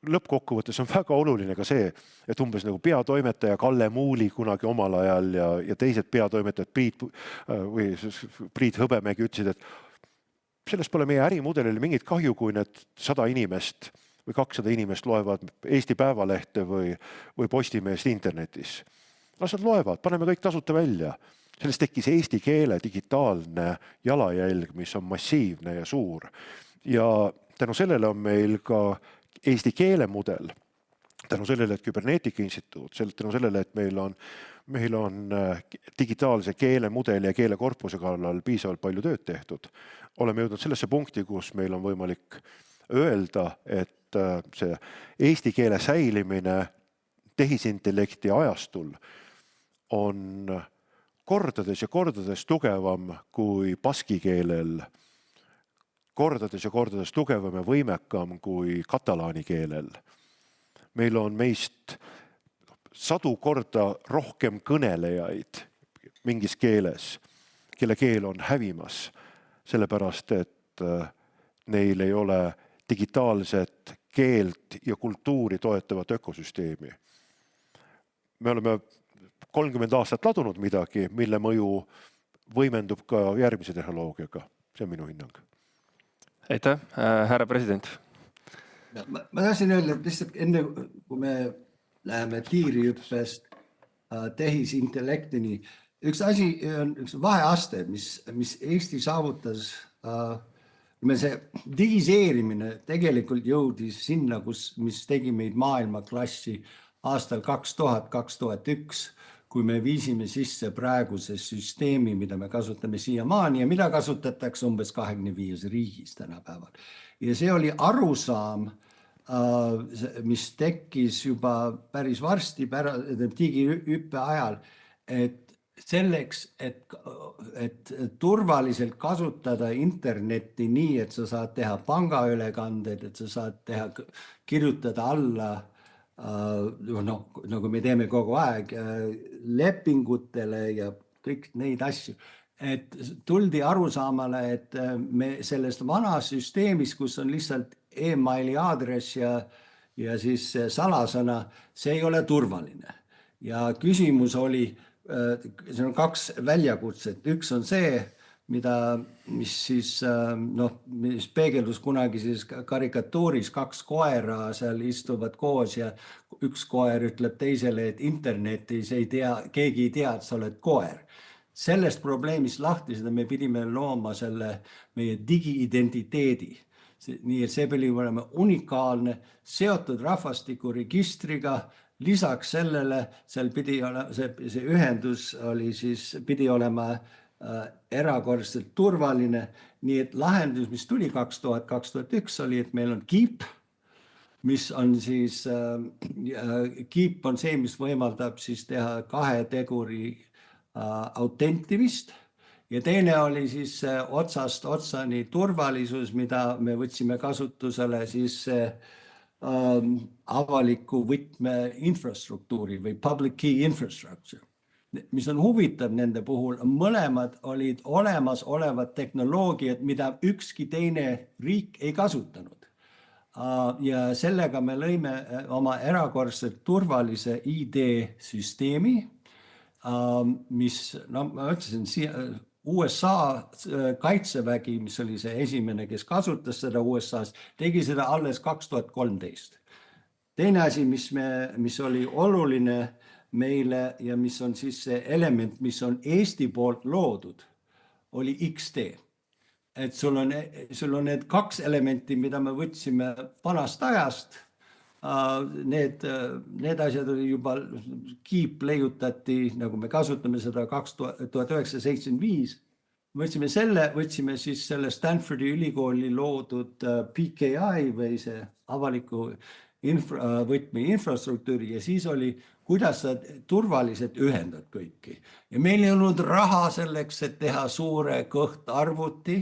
Lõppkokkuvõttes on väga oluline ka see, et umbes nagu peatoimetaja Kalle Muuli kunagi omal ajal ja teised peatoimetajad Priit Hõbemägi ütlesid, et sellest pole meie ärimudelile mingit kahju, kui need 100 inimest või 200 inimest loevad Eesti Päevalehte või Postimeest internetis. Las nad loevad, paneme kõik tasuta välja. Sellest tekkis eesti keele digitaalne jalajälg, mis on massiivne ja suur. Ja tänu sellele on meil ka eesti keelemudel, tänu sellele, et Küberneetika Instituut, tänu sellele, et meil on digitaalse keelemudeli ja keelekorpuse kallal piisavalt palju tööd tehtud. Oleme jõudnud sellesse punkti, kus meil on võimalik öelda, et see eesti keele säilimine tehisintellekti ajastul on kordades ja kordades tugevam kui baski keelel, kordades ja kordades tugevam ja võimekam kui katalaani keelel. Meil on meist 100 korda rohkem kõnelejaid mingis keeles, kelle keel on hävimas, sellepärast et neil ei ole digitaalset keelt ja kultuuri toetavat ökosüsteemi. me oleme 30 aastat ladunud midagi, mille mõju võimendub ka järgmise tehnoloogiaga. See on minu hinnang. Aitäh, härra president. Ma tahtsin öelda, et lihtsalt enne kui me läheme tiirihüppest tehisintellektini, üks asi on üks vaheaste, mis Eesti saavutas. See digiseerimine tegelikult jõudis sinna, mis tegi meid maailmaklassi aastal 2000-2001, kui me viisime sisse praeguse süsteemi, mida me kasutame siiamaani ja mida kasutatakse umbes 25 riigis tänapäeval. Ja see oli arusaam, mis tekkis juba päris varsti digihüppe ajal, et selleks, et turvaliselt kasutada internetti nii, et sa saad teha pangaülekanded, et sa saad kirjutada alla, nagu me teeme kogu aeg, lepingutele ja kõik neid asju. Et tuldi arusaamale, et me sellest vanas süsteemis, kus on lihtsalt emaili aadress ja siis salasõna, see ei ole turvaline. Ja küsimus oli, see on 2 väljakutset. Üks on see, mis peegeldus kunagi siis karikatuuris, 2 koera seal istuvad koos ja üks koer ütleb teisele, et internetis keegi ei tea, et sa oled koer. Sellest probleemist lahti seda me pidime looma selle meie digiidentiteedi. Nii et see pidi olema unikaalne, seotud rahvastikuregistriga. Lisaks sellele seal pidi olema, see ühendus pidi olema erakordselt turvaline. Nii et lahendus, mis tuli 2000-2001 oli, et meil on Keep, mis on siis, Keep on see, mis võimaldab siis teha 2 teguri autentivist. Ja teine oli siis otsast otsani turvalisus, mida me võtsime kasutusele siis avaliku võtme infrastruktuuri või public key infrastructure. Mis on huvitav nende puhul, mõlemad olid olemasolevad tehnoloogiad, mida ükski teine riik ei kasutanud. Ja sellega me lõime oma erakordselt turvalise ID-süsteemi, mis, ma ütlesin, USA kaitsevägi, mis oli see esimene, kes kasutas seda USAs, tegi seda alles 2013. Teine asi, mis oli oluline meile ja mis on siis see element, mis on Eesti poolt loodud, oli XD. Et sul on need 2 elementi, mida me võtsime vanast ajast. Need asjad oli juba, Keep leiutati, nagu me kasutame seda 1975. Võtsime siis selle Stanfordi ülikooli loodud PKI või see avaliku võtme infrastruktuuri ja siis oli, kuidas sa turvaliselt ühendad kõiki. Ja meil ei olnud raha selleks, et teha suure kõhtarvuti.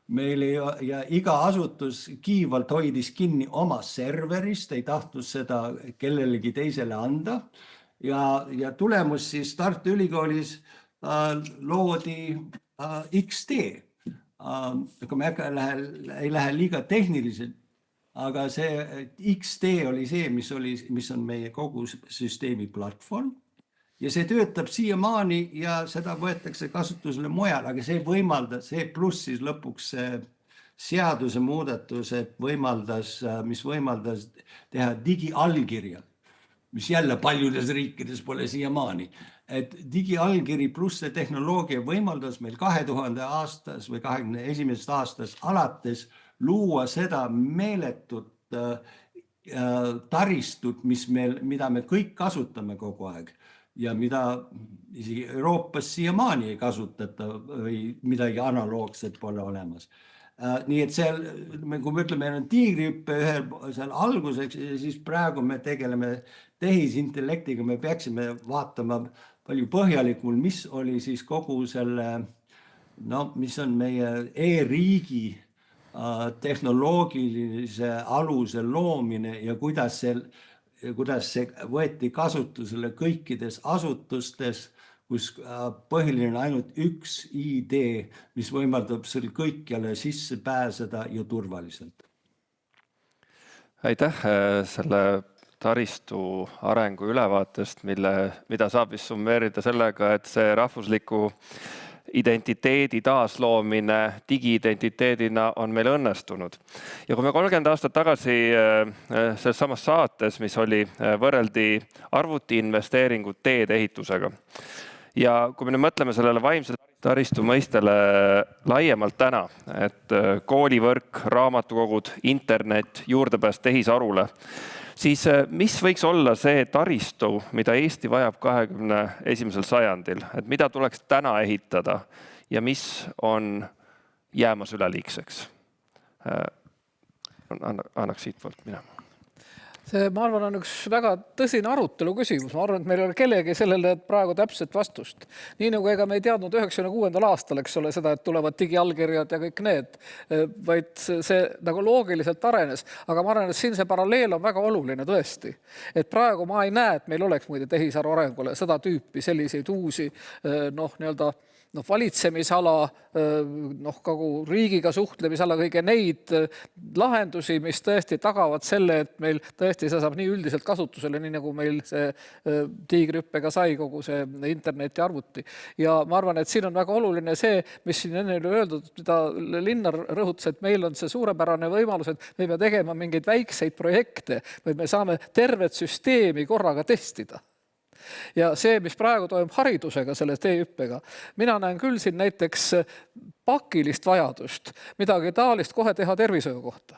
Ja iga asutus kiivalt hoidis kinni oma serverist, ei tahtnud seda kellelegi teisele anda. Ja tulemus siis Tartu Ülikoolis loodi XD. Aga me ei lähe liiga tehniliselt, aga see XD oli see, mis on meie kogu süsteemi platvorm. Ja see töötab siiamaani ja seda võetakse kasutusele mujal, aga see pluss siis lõpuks seaduse muudatus, mis võimaldas teha digiallkirja, mis jälle paljudes riikides pole siiamaani. Et digiallkiri pluss see tehnoloogia võimaldas meil 2000 aastas või 21. aastast alates luua seda meeletut taristut, mida me kõik kasutame kogu aeg. Ja mida isegi Euroopas siiamaani ei kasutata või midagi analoogset pole olemas. Nii et seal, kui me ütleme, meil on tiigrihüppe seal alguseks, siis praegu me tegeleme tehisintellektiga, me peaksime vaatama palju põhjalikul, mis oli siis kogu selle, mis on meie e-riigi tehnoloogilise aluse loomine ja kuidas see võeti kasutusele kõikides asutustes, kus põhiline on ainult üks ID, mis võimaldab sul kõikjale sisse pääseda ja turvaliselt. Aitäh selle taristu arengu ülevaatest, mida saab vist summeerida sellega, et see rahvusliku identiteedi taasloomine digiidentiteedina on meil õnnestunud. Ja kui me 30 aastat tagasi selles samas saates, mis oli, võrreldi arvutiinvesteeringut teede ehitusega. Ja kui me nüüd mõtleme sellele vaimse taristu mõistele laiemalt täna, et koolivõrk, raamatukogud, internet, juurdepääs tehisarule, siis mis võiks olla see taristu, mida Eesti vajab 21. sajandil? Et mida tuleks täna ehitada ja mis on jäämas üleliigseks? Annaks siit poolt minema. See, ma arvan, on üks väga tõsine arutelu küsimus. Ma arvan, et meil ei ole kellegi sellele praegu täpset vastust. Nii nagu ega me ei teadnud 96. aastal, eks ole, seda, et tulevad digiallkirjad ja kõik need, vaid see nagu loogiliselt arenes. Aga ma arvan, et siin see paralleel on väga oluline tõesti. Et praegu ma ei näe, et meil oleks muide tehisaru arengule seda tüüpi selliseid uusi valitsemisala, kogu riigiga suhtlemisala, kõige neid lahendusi, mis tõesti tagavad selle, et meil tõesti see saab nii üldiselt kasutusele, nii nagu meil see tiigrihüppega sai kogu see interneti arvuti. Ja ma arvan, et siin on väga oluline see, mis siin enne oli öeldud, mida Linnar rõhutas, et meil on see suurepärane võimalus, et me peame tegema mingeid väikseid projekte, vaid me saame tervet süsteemi korraga testida. Ja see, mis praegu toimub haridusega, selle T-hüppega, mina näen küll siin näiteks pakilist vajadust midagi taolist kohe teha tervishoiu kohta.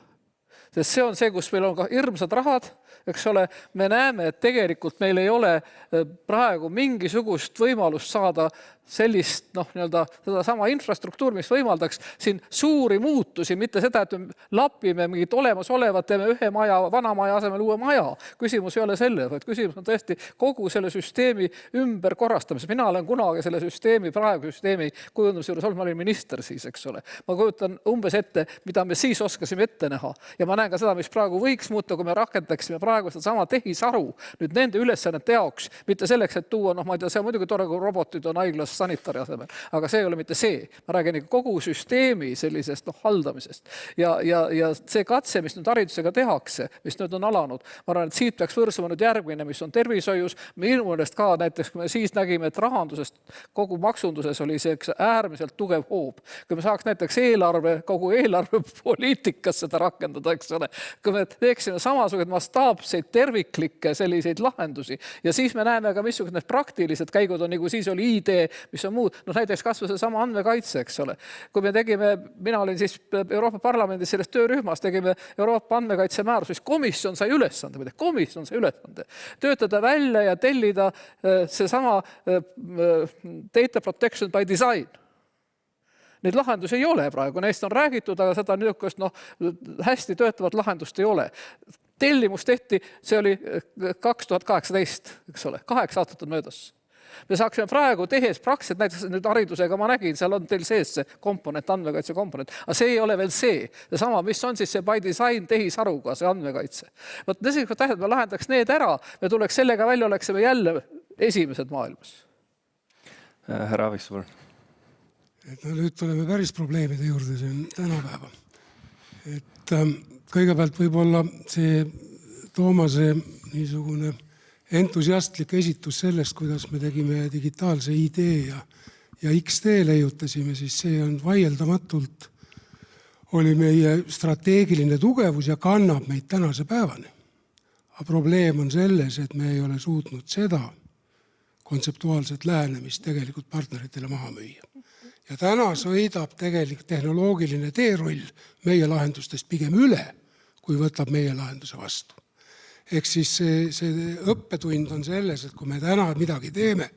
Sest see on see, kus meil on ka hirmsad rahad, eks ole, me näeme, et tegelikult meil ei ole praegu mingisugust võimalust saada sellist, seda sama infrastruktuur, mis võimaldaks siin suuri muutusi, mitte seda, et me lapime mingit olemasolevat, teeme ühe maja, vana maja asemel uue maja. Küsimus ei ole selle, vaid küsimus on tõesti kogu selle süsteemi ümber korrastamises. Mina olen kunagi selle praegu süsteemi kujundamise juures olnud, ma olin minister siis, eks ole. Ma kujutan umbes ette, mida me siis oskasime ette näha. Ja ma näen ka seda, mis praegu võiks muuta, kui me rakendaksime praegu seda sama tehisaru nüüd nende ülesannete jaoks, mitte selleks, et tuua, ma ei tea, see on muidugi tore, kui robotid on haiglas sanitari asemel, aga see ei ole mitte see. Ma räägin kogu süsteemi sellisest haldamisest. Ja see katse, mis nüüd haridusega tehakse, mis nüüd on alanud, ma arvan, et siit peaks võrsuma nüüd järgmine, mis on tervishoius. Minu meelest ka näiteks, kui me siis nägime, et rahandusest kogu maksunduses oli see äärmiselt tugev hoob. Kui me saaks näiteks kogu eelarvepoliitikas seda rakendada, eks ole, kui me teeksime samasugused mastaapseid terviklikke selliseid lahendusi ja siis me näeme ka, missugused need praktilised käigud on, nagu siis oli ID, mis on muud, näiteks kasvõi see sama andmekaitse, eks ole. Kui me tegime, mina olin siis Euroopa Parlamendis selles töörühmas, tegime Euroopa andmekaitse määrus, siis komisjon sai ülesande, töötada välja ja tellida see sama data protection by design. Neid lahendusi ei ole praegu, neist on räägitud, aga seda niisugust hästi töötavat lahendust ei ole. Tellimus tehti, see oli 2018, eks ole, 8 aastat on möödas. Me saaksime praegu tehes praktiliselt, näiteks nüüd haridusega ma nägin, seal on teil sees see komponent, andmekaitse komponent, aga see ei ole veel see sama, mis on siis see by design tehisaruga, see andmekaitse. Me lahendaks need ära, me tuleks sellega välja, oleksime jälle esimesed maailmas. Härra Aaviksoo. Nüüd tuleme päris probleemide juurde, see on tänapäeva. Et kõigepealt võib-olla see Toomase niisugune entusiastlik esitus sellest, kuidas me tegime digitaalse ID ja XD leiutasime, siis see on vaieldamatult oli meie strateegiline tugevus ja kannab meid tänase päevani. Aga probleem on selles, et me ei ole suutnud seda kontseptuaalset lähenemist tegelikult partneritele maha müüa. Ja täna sõidab tegelikult tehnoloogiline teerull meie lahendustest pigem üle, kui võtab meie lahenduse vastu. Ehk siis see õppetund on selles, et kui me täna midagi teeme,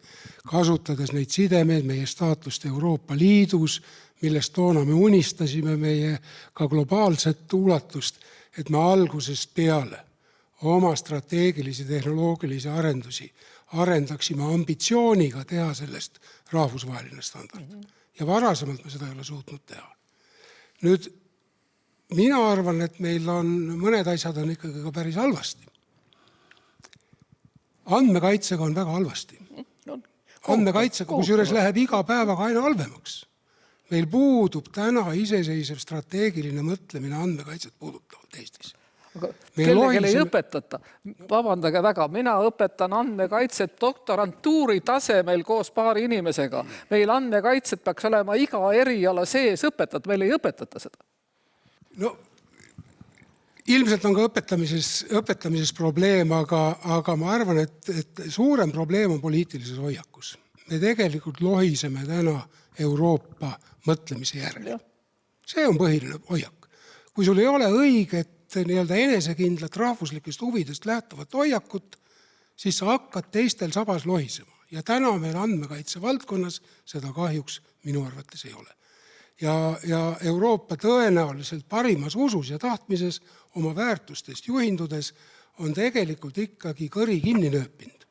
kasutades neid sidemeid, meie staatust Euroopa Liidus, millest toona me unistasime meie ka globaalset ulatust, et me algusest peale oma strateegilisi tehnoloogilisi arendusi arendaksime ambitsiooniga teha sellest rahvusvaheline standard. Ja varasemalt me seda ei ole suutnud teha. Nüüd, mina arvan, et meil on mõned asjad on ikkagi ka päris halvasti. Andmekaitsega on väga halvasti. Andmekaitsega, kusjuures läheb iga päevaga aina halvemaks. Meil puudub täna iseseisev strateegiline mõtlemine andmekaitset puudutavalt Eestis. Kellelegi ei õpetata. Vabandage väga, mina õpetan andmekaitset doktorantuuri tasemel koos paari inimesega. Meil andmekaitset peaks olema iga eriala sees õpetada, meil ei õpetata seda. No ilmselt on ka õpetamises probleem, aga ma arvan, et suurem probleem on poliitilises hoiakus. Me tegelikult lohiseme täna Euroopa mõtlemise järgi. See on põhiline hoiak. Kui sul ei ole õiget nii-öelda enesekindlat rahvuslikest huvidest lähtuvat hoiakut, siis sa hakkad teistel sabas lohisema. Ja täna meil andmekaitse valdkonnas seda kahjuks minu arvates ei ole. Ja Euroopa tõenäoliselt parimas usus ja tahtmises oma väärtustest juhindudes on tegelikult ikkagi kõri kinni nööpinud.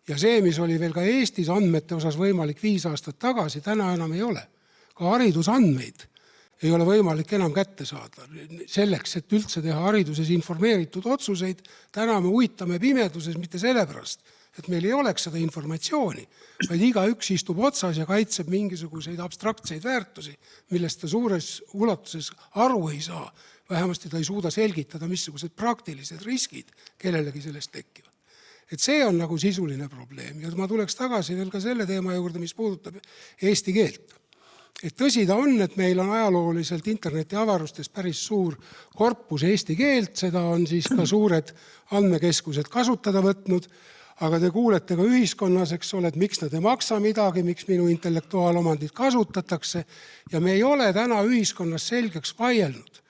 Ja see, mis oli veel ka Eestis andmete osas võimalik 5 aastat tagasi, täna enam ei ole. Ka haridusandmeid ei ole võimalik enam kätte saada. Selleks, et üldse teha hariduses informeeritud otsuseid, täna me uitame pimeduses mitte sellepärast, et meil ei oleks seda informatsiooni, vaid igaüks istub otsas ja kaitseb mingisuguseid abstraktseid väärtusi, millest ta suures ulatuses aru ei saa. Vähemasti ta ei suuda selgitada, missugused praktilised riskid kellelegi sellest tekivad. Et see on nagu sisuline probleem. Ja ma tuleks tagasi veel ka selle teema juurde, mis puudutab eesti keelt. Et tõsi ta on, et meil on ajalooliselt interneti avarustes päris suur korpus eesti keelt, seda on siis ka suured andmekeskused kasutada võtnud, aga te kuulete ka ühiskonnas, eks ole, et miks nad ei maksa midagi, miks minu intellektuaalomandit kasutatakse ja me ei ole täna ühiskonnas selgeks vaielnud,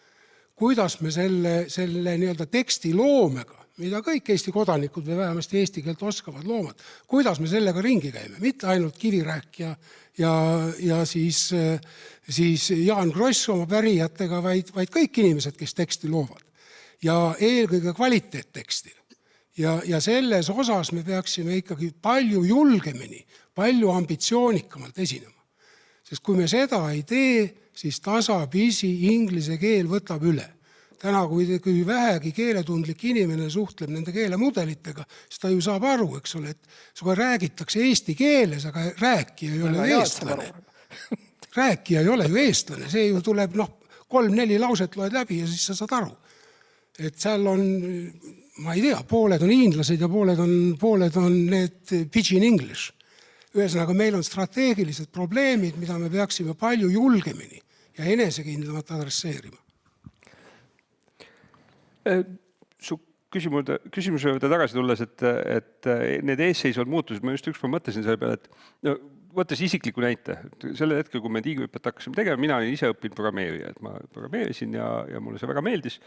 kuidas me selle nii-öelda teksti loomega, mida kõik Eesti kodanikud või vähemasti eesti keelt oskavad loomad, kuidas me sellega ringi käime, mitte ainult Kivirähk ja siis Jaan Kross oma pärijatega, vaid kõik inimesed, kes teksti loovad. Ja eelkõige kvaliteetteksti. Ja selles osas me peaksime ikkagi palju julgemini, palju ambitsioonikamalt esinema. Sest kui me seda ei tee, siis tasapisi inglise keel võtab üle. Täna, kui vähegi keeletundlik inimene suhtleb nende keelemudelitega, siis ta ju saab aru, eks ole, et suga räägitakse eesti keeles, aga rääkija ei ole ju eestlane. Rääkija ei ole ju eestlane, see ju tuleb 3-4 lauset loed läbi ja siis sa saad aru. Et seal on, ma ei tea, pooled on hiinlased ja pooled on need pidgin English. Ühesõnaga, meil on strateegilised probleemid, mida me peaksime palju julgemini ja enesekindlamalt adresseerima. Su küsimuse juurde tagasi tulles, et need eesseisvad muutused, ma just ükspäev mõtlesin selle peale, et võttes isikliku näite, selle hetkel, kui me tiigrihüpet hakkasime tegema, mina olin ise õppinud programmeerija, et ma programmeerisin ja mulle see väga meeldis.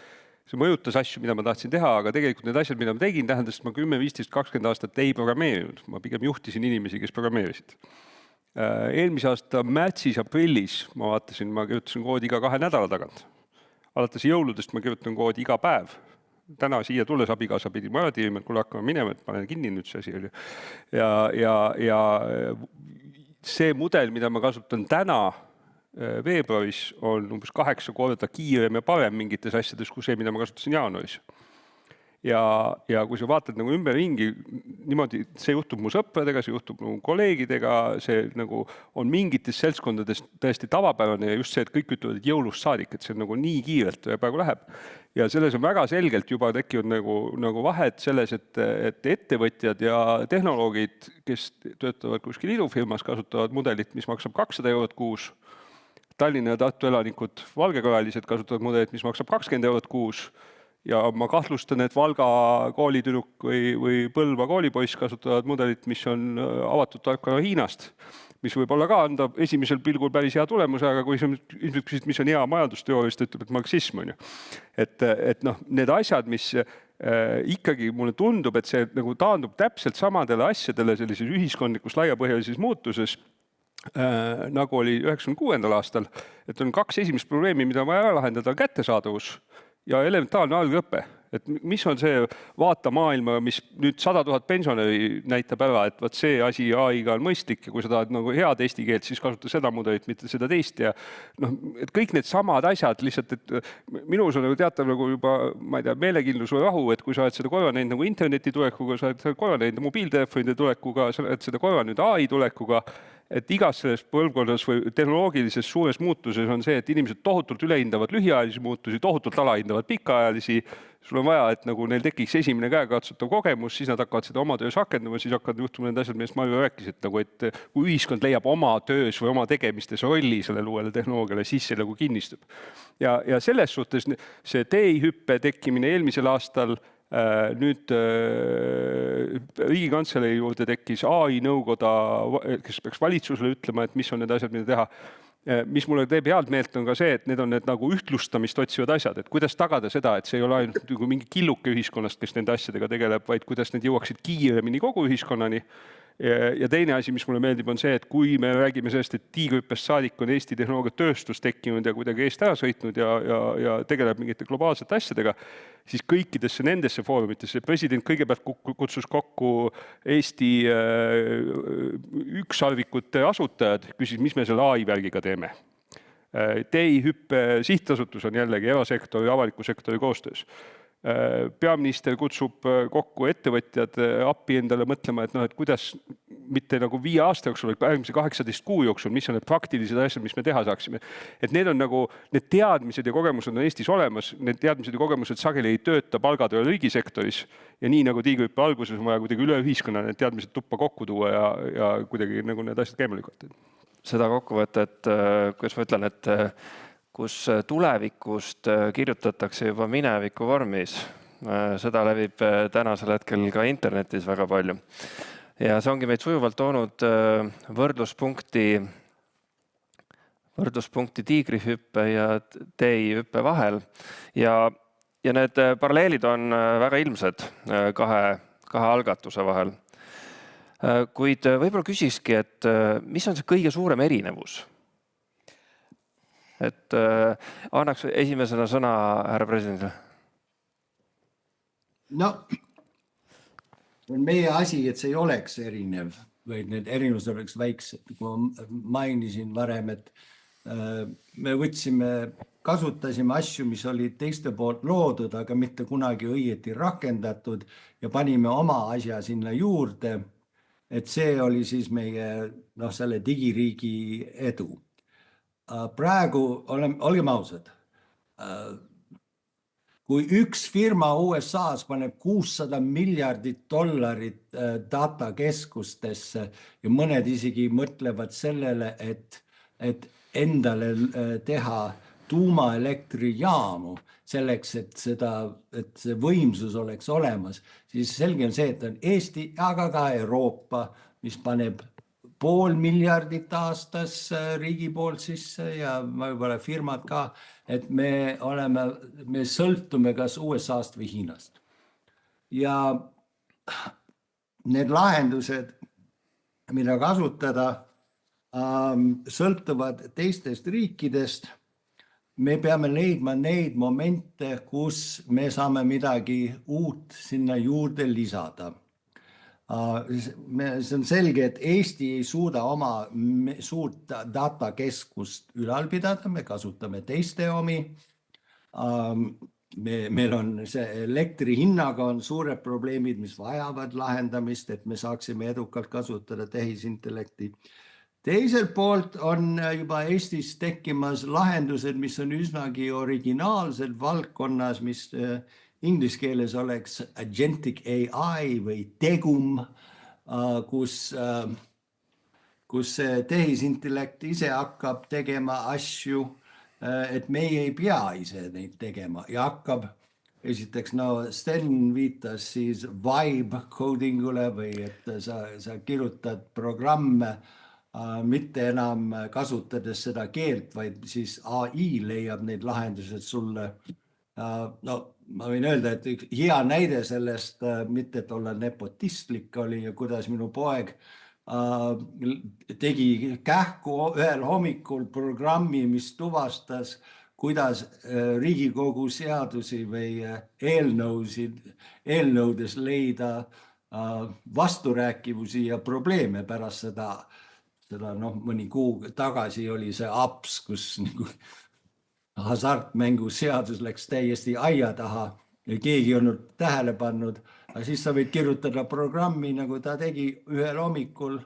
See mõjutas asju, mida ma tahtsin teha, aga tegelikult need asjad, mida ma tegin, tähendas, et ma 10, 15, 20 aastat ei programmeerinud. Ma pigem juhtisin inimesi, kes programmeerisid. Eelmise aasta märtsis-aprillis ma vaatasin, ma kirjutasin koodi iga 2 nädala tagant. Alates jõuludest ma kirjutan koodi iga päev. Täna siia tulles abikaasa pidi maja tiirima, et kuule hakkame minema, et panen kinni nüüd see asi oli. Ja see mudel, mida ma kasutan täna veebruaris, on umbes 8 korda kiirem ja parem mingites asjades kui see, mida ma kasutasin jaanuaris. Ja kui sa vaatad nagu ümberringi, niimoodi see juhtub mu sõpradega, see juhtub mu kolleegidega, see nagu on mingites seltskondades täiesti tavapärane ja just see, et kõik ütlevad, et jõulust saadik, et see on nagu nii kiirelt praegu läheb. Ja selles on väga selgelt juba tekkinud nagu vahed selles, et ettevõtjad ja tehnoloogid, kes töötavad kuskil idufirmas, kasutavad mudelit, mis maksab 200 eurot kuus. Tallinna ja Tartu elanikud, valgekorralised kasutavad mudelit, mis maksab 20 eurot kuus. Ja ma kahtlustan, et Valga koolitüdruk või Põlva koolipoiss kasutavad mudelit, mis on avatud tarkvara Hiinast, mis võib olla ka anda esimesel pilgul päris hea tulemuse, aga kui sa ilmselt küsid, mis on hea majandusteoorist, ütleb, et marksism on ju. Et need asjad, mis ikkagi mulle tundub, et see nagu taandub täpselt samadele asjadele sellises ühiskondlikus laiapõhjalises muutuses, nagu oli 96. aastal, et on 2 esimest probleemi, mida vaja ära lahendada, on kättesaadavus ja elementaarne algõpe. Et mis on see vaata maailma, mis nüüd 100 000 pensionäri näitab ära, et vaat see asi AI-ga on mõistlik ja kui sa tahad nagu head eesti keelt, siis kasuta seda mudelit, mitte seda teist. Ja et kõik need samad asjad lihtsalt, et minus on teatav nagu juba, ma ei tea, meelekindlus või rahu, et kui sa oled seda korra näinud nagu interneti tulekuga, sa oled korra näinud mobiiltelefonide tulekuga, sa oled seda korra nüüd AI tulekuga, et igas selles põlvkonnas või tehnoloogilises suures muutuses on see, et inimesed tohutult ülehindavad lühiajalisi muutusi, tohutult alahindavad pikaajalisi. Sul on vaja, et nagu neil tekiks esimene käekatsutav kogemus, siis nad hakkavad seda oma töös rakendama, siis hakkavad juhtuma need asjad, millest ma juba rääkisin, et nagu, et kui ühiskond leiab oma töös või oma tegemistes rolli sellele uuele tehnoloogiale, siis see nagu kinnistub. Ja selles suhtes see TI-hüppe tekkimine eelmisel aastal, nüüd Riigikantselei juurde tekkis AI nõukoda, kes peaks valitsusele ütlema, et mis on need asjad, mida teha. Mis mulle teeb head meelt on ka see, et need on need nagu ühtlustamist otsivad asjad, et kuidas tagada seda, et see ei ole ainult nagu mingi killuke ühiskonnast, kes nende asjadega tegeleb, vaid kuidas need jõuaksid kiiremini kogu ühiskonnani. Ja teine asi, mis mulle meeldib, on see, et kui me räägime sellest, et tiigrihüppest saadik on Eesti tehnoloogiatööstus tekkinud ja kuidagi eest ära sõitnud ja tegeleb mingite globaalsete asjadega, siis kõikidesse nendesse foorumitesse president kõigepealt kutsus kokku Eesti ükssarvikute asutajad, küsis, mis me selle AI-värgiga teeme. TI-hüppe sihtasutus on jällegi erasektori ja avaliku sektori koostöös. Peaminister kutsub kokku ettevõtjad appi endale mõtlema, et kuidas mitte nagu 5 aasta jooksul, vaid järgmise 18 kuu jooksul, mis on need praktilised asjad, mis me teha saaksime. Et need on nagu, need teadmised ja kogemused on Eestis olemas, need teadmised ja kogemused sageli ei tööta palgatöö riigisektoris ja nii nagu tiigrihüppe alguses on vaja kuidagi üle ühiskonna need teadmised tuppa kokku tuua ja kuidagi nagu need asjad käima lükata. Seda kokkuvõtet, kuidas ma ütlen, et kus tulevikust kirjutatakse juba mineviku vormis. Seda levib tänasel hetkel ka internetis väga palju. Ja see ongi meid sujuvalt toonud võrdluspunkti tiigrihüppe ja TI-hüppe vahel. Ja need paralleelid on väga ilmsed kahe algatuse vahel. Kuid võib-olla küsiski, et mis on see kõige suurem erinevus? Et annaks esimesena sõna härra presidendile. No, on meie asi, et see ei oleks erinev, vaid need erinevused oleks väiksed. Kui ma mainisin varem, et me kasutasime asju, mis olid teiste poolt loodud, aga mitte kunagi õieti rakendatud ja panime oma asja sinna juurde, et see oli siis meie selle digiriigi edu. Praegu olgem ausad, kui üks firma USA-s paneb $600 miljardit datakeskustesse ja mõned isegi mõtlevad sellele, et endale teha tuumaelektrijaamu selleks, et see võimsus oleks olemas, siis selge on see, et on Eesti, aga ka Euroopa, mis paneb $500 miljardit aastas riigi poolt sisse ja võib-olla firmad ka, et me sõltume kas USA-st või Hiinast. Ja need lahendused, mida kasutada, sõltuvad teistest riikidest. Me peame leidma neid momente, kus me saame midagi uut sinna juurde lisada. See on selge, et Eesti ei suuda oma suurt datakeskust ülal pidada, me kasutame teiste omi. Meil on see elektri hinnaga on suured probleemid, mis vajavad lahendamist, et me saaksime edukalt kasutada tehisintellekti. Teiselt poolt on juba Eestis tekkimas lahendused, mis on üsnagi originaalsed valdkonnas, mis inglise keeles oleks agentic AI või tegum, kus tehisintellekt ise hakkab tegema asju, et meie ei pea ise neid tegema ja hakkab, esiteks, Sten viitas siis vibe codingule või et sa kirjutad programme mitte enam kasutades seda keelt, vaid siis AI leiab neid lahendused sulle. Ma võin öelda, et hea näide sellest, mitte et olla nepotistlik oli ja kuidas minu poeg tegi kähku ühel hommikul programmi, mis tuvastas, kuidas Riigikogu seadusi või eelnõudes leida vasturääkivusi ja probleeme pärast seda mõni kuu tagasi oli see apps, kus hasartmängu seadus läks täiesti aia taha ja keegi ei olnud tähele pannud, aga siis sa võid kirjutada programmi, nagu ta tegi ühel hommikul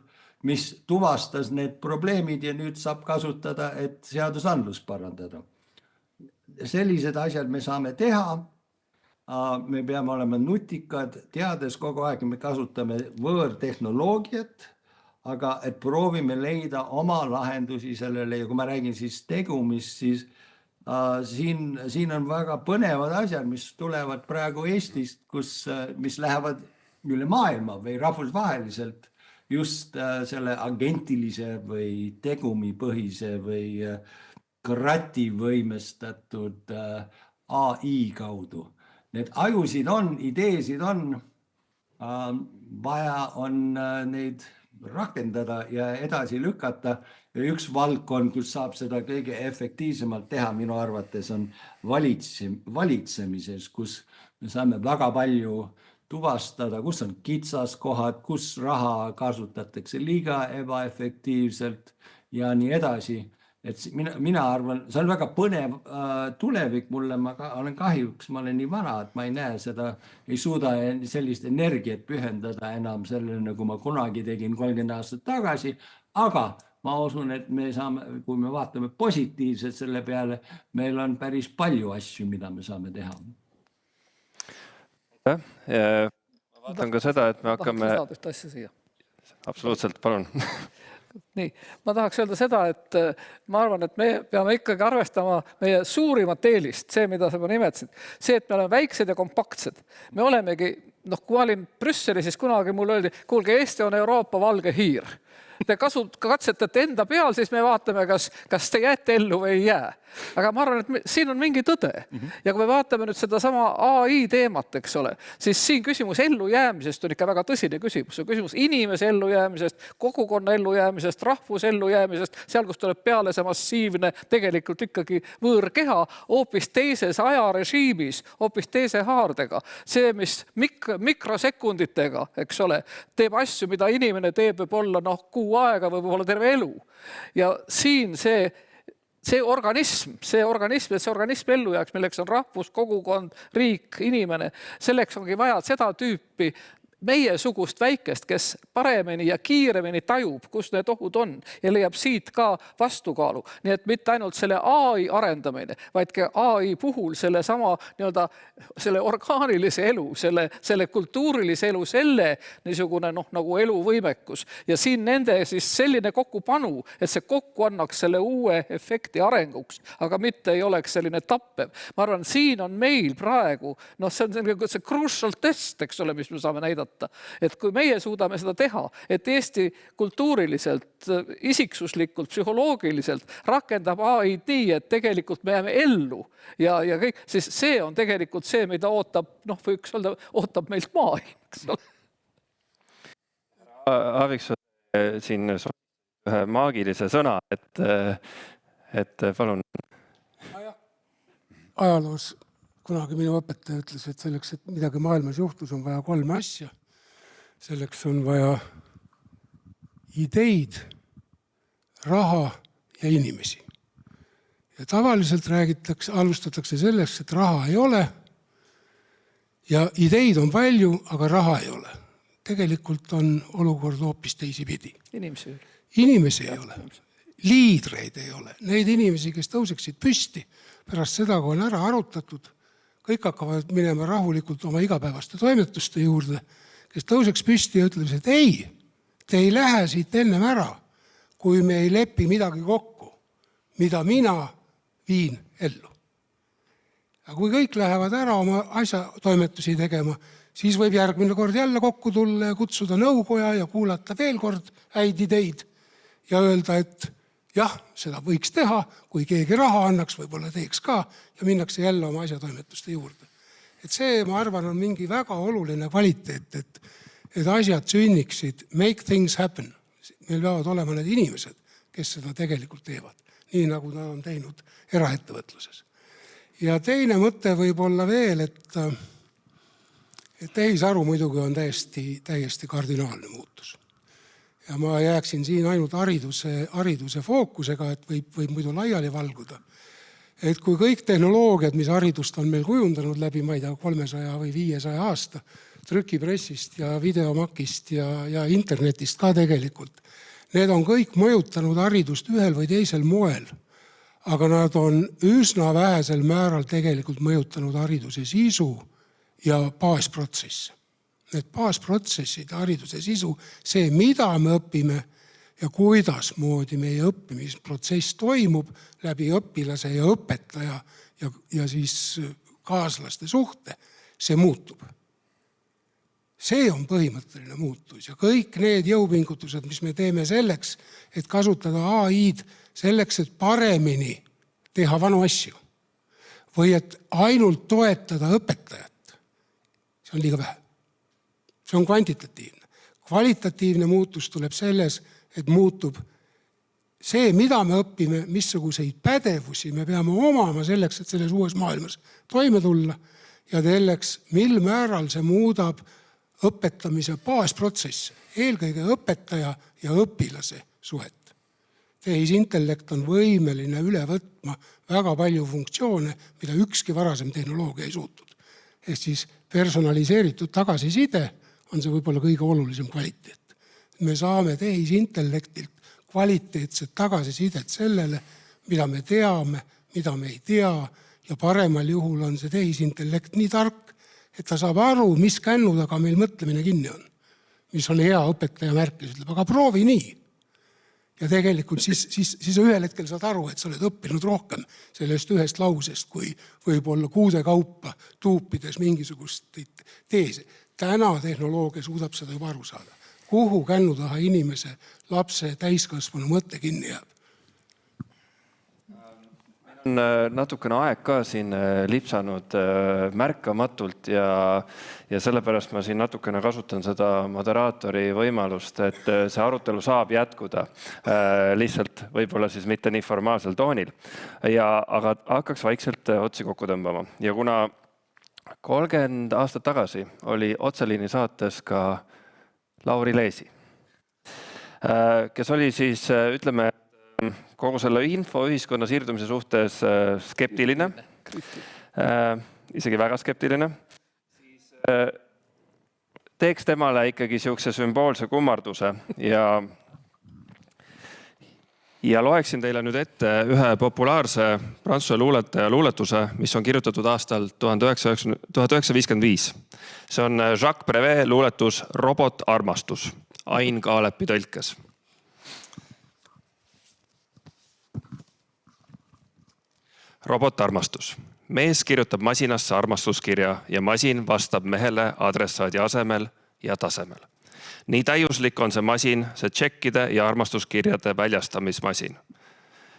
mis tuvastas need probleemid ja nüüd saab kasutada, et seadusandlust parandada. Sellised asjad me saame teha. Me peame olema nutikad, teades kogu aeg, me kasutame võõrtehnoloogiat, aga et proovime leida oma lahendusi sellele ja kui ma räägin siis tegumist, siis siin on väga põnevad asjad, mis tulevad praegu Eestist, mis lähevad üle maailma või rahvusvaheliselt just selle agentilise või tegumipõhise või krativõimestatud AI kaudu. Need ajusid on, ideesid on, vaja on neid rakendada ja edasi lükata. Ja üks valdkond, kus saab seda kõige efektiivsemalt teha, minu arvates on valitsemises, kus me saame väga palju tuvastada, kus on kitsaskohad, kus raha kasutatakse liiga ebaefektiivselt ja nii edasi. Et mina arvan, see on väga põnev tulevik mulle, ma olen kahjuks, ma olen nii vana, et ma ei näe seda, ei suuda sellist energiat pühendada enam sellele, nagu ma kunagi tegin 30 aastat tagasi, aga ma usun, et me saame, kui me vaatame positiivselt selle peale, meil on päris palju asju, mida me saame teha. Ma vaatan ka seda, et me hakkame... Absoluutselt, palun. Nii, ma tahaks öelda seda, et ma arvan, et me peame ikkagi arvestama meie suurimat eelist, see, mida sa nimetasid, see, et me oleme väiksed ja kompaktsed. Me olemegi, kui ma olin Brüsselis, siis kunagi mul öeldi, kuulge, Eesti on Euroopa valge hiir. Te katsetate enda peal, siis me vaatame, kas te jääte ellu või ei jää. Aga ma arvan, et siin on mingi tõde. Ja kui me vaatame nüüd seda sama AI teemat, eks ole, siis siin küsimus ellujäämisest on ikka väga tõsine küsimus. See on küsimus inimese ellujäämisest, kogukonna ellujäämisest, rahvuse ellujäämisest, seal, kus tuleb peale see massiivne tegelikult ikkagi võõrkeha, hoopis teises ajarežiimis, hoopis teise haardega. See, mis mikrosekunditega, eks ole, teeb asju, mida inimene teeb võib-olla kuu aega või võib-olla terve elu. Ja siin see organism ellu jääks, milleks on rahvus, kogukond, riik, inimene, selleks ongi vaja seda tüüpi meiesugust väikest, kes paremini ja kiiremini tajub, kus need ohud on ja leiab siit ka vastukaalu. Nii et mitte ainult selle AI arendamine, vaid ka AI puhul selle sama selle orgaanilise elu, selle kultuurilise elu, selle niisugune nagu eluvõimekus. Ja siin nende siis selline kokkupanu, et see kokku annaks selle uue efekti arenguks, aga mitte ei oleks selline tappev. Ma arvan, siin on meil praegu, see crucial test, eks ole, mis me saame näidata. Et kui meie suudame seda teha, et Eesti kultuuriliselt, isiksuslikult, psühholoogiliselt rakendab AI nii, et tegelikult me jääme ellu ja kõik, siis see on tegelikult see, mida ootab, võiks öelda, ootab meilt maailm, eks ole. Aaviks siin ühe maagilise sõna, et palun. Ajaloos kunagi minu õpetaja ütles, et selleks, et midagi maailmas juhtus, on vaja 3 asja. Selleks on vaja ideid, raha ja inimesi. Ja tavaliselt alustatakse selleks, et raha ei ole ja ideid on palju, aga raha ei ole. Tegelikult on olukord hoopis teisipidi. Inimesi ei ole. Liidreid ei ole. Neid inimesi, kes tõuseksid püsti pärast seda, kui on ära arutatud, kõik hakkavad minema rahulikult oma igapäevaste toimetuste juurde, kes tõuseks püsti ja ütles, et ei, te ei lähe siit ennem ära, kui me ei lepi midagi kokku, mida mina viin ellu. Ja kui kõik lähevad ära oma asja toimetusi tegema, siis võib järgmine kord jälle kokku tulla ja kutsuda nõukoja ja kuulata veel kord häid ideid ja öelda, et jah, seda võiks teha, kui keegi raha annaks, võib-olla teeks ka ja minnakse jälle oma asjatoimetuste juurde. Et see, ma arvan, on mingi väga oluline kvaliteet, et asjad sünniksid, make things happen. Meil peavad olema need inimesed, kes seda tegelikult teevad, nii nagu nad on teinud eraettevõtluses. Ja teine mõte võib olla veel, et tehisaru muidugi on täiesti kardinaalne muutus. Ja ma jääksin siin ainult hariduse fookusega, et võib muidu laiali valguda. Et kui kõik tehnoloogiad, mis haridust on meil kujundanud läbi, ma ei tea, 300 või 500 aasta, trükipressist ja videomakist ja internetist ka tegelikult, Need on kõik mõjutanud haridust ühel või teisel moel, aga nad on üsna vähesel määral tegelikult mõjutanud hariduse sisu ja baasprotsesse. Need baasprotsessid, hariduse sisu, see, mida me õpime ja kuidas moodi meie õppimisprotsess toimub läbi õpilase ja õpetaja ja siis kaaslaste suhte, see muutub. See on põhimõtteline muutus ja kõik need jõupingutused, mis me teeme selleks, et kasutada AI-d selleks, et paremini teha vanu asju või et ainult toetada õpetajat, see on liiga vähe. See on kvantitatiivne. Kvalitatiivne muutus tuleb selles, et muutub see, mida me õpime, missuguseid pädevusi me peame omama selleks, et selles uues maailmas toime tulla ja selleks, mil määral see muudab õpetamise baasprotsess, eelkõige õpetaja ja õpilase suhet. Tehisintellekt on võimeline üle võtma väga palju funktsioone, mida ükski varasem tehnoloogia ei suutnud. Ehk siis personaliseeritud tagasiside on see võib-olla kõige olulisem kvaliteet. Me saame tehisintellektilt kvaliteetset tagasisidet sellele, mida me teame, mida me ei tea ja paremal juhul on see tehisintellekt nii tark, et ta saab aru, mis kännu taga meil mõtlemine kinni on. Mis on hea õpetaja märkis, ütleb, aga proovi nii. Ja tegelikult siis ühel hetkel saad aru, et sa oled õppinud rohkem sellest ühest lausest, kui võib-olla kuude kaupa tuupides mingisugust teese. Täna tehnoloogia suudab seda juba aru saada. Kuhu kännu taha inimese, lapse, täiskasvanu mõtte kinni jääb? On natukene aeg ka siin lipsanud märkamatult ja sellepärast ma siin natukene kasutan seda moderaatori võimalust, et see arutelu saab jätkuda lihtsalt võib-olla siis mitte nii formaalsel toonil. Aga hakkaks vaikselt otsi kokku tõmbama. Ja kuna 30 aastat tagasi oli Otseliini saates ka Lauri Leesi, kes oli siis, ütleme, kogu selle infoühiskonna siirdumise suhtes skeptiline, isegi väga skeptiline, siis teeks temale ikkagi siukse sümboolse kummarduse ja loeksin teile nüüd ette ühe populaarse prantsuse luuletaja luuletuse, mis on kirjutatud aastal 1955. See on Jacques Prévert luuletus Robot armastus, Ain Kaalepi tõlkes. Robot armastus. Mees kirjutab masinasse armastuskirja ja masin vastab mehele adressaadi asemel ja tasemel. Nii täiuslik on see masin, see tšekkide ja armastuskirjade väljastamismasin.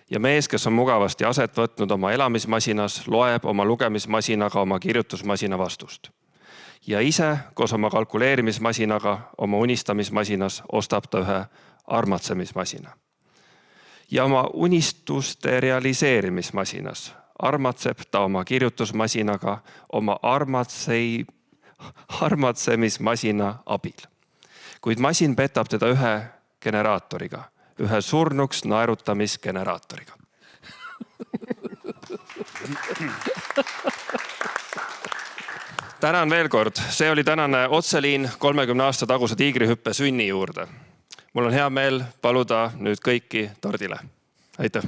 Ja mees, kes on mugavasti aset võtnud oma elamismasinas, loeb oma lugemismasinaga oma kirjutusmasina vastust. Ja ise, koos oma kalkuleerimismasinaga, oma unistamismasinas ostab ta ühe armatsemismasina. Ja oma unistuste realiseerimismasinas armatseb ta oma kirjutusmasinaga oma armatsemismasina abil. Kuid masin petab teda ühe generaatoriga, ühe surnuks naerutamisgeneraatoriga. Tänan veel kord. See oli tänane Otseliin 30 aasta taguse tiigrihüppe sünni juurde. Mul on hea meel paluda nüüd kõiki tordile. Aitäh!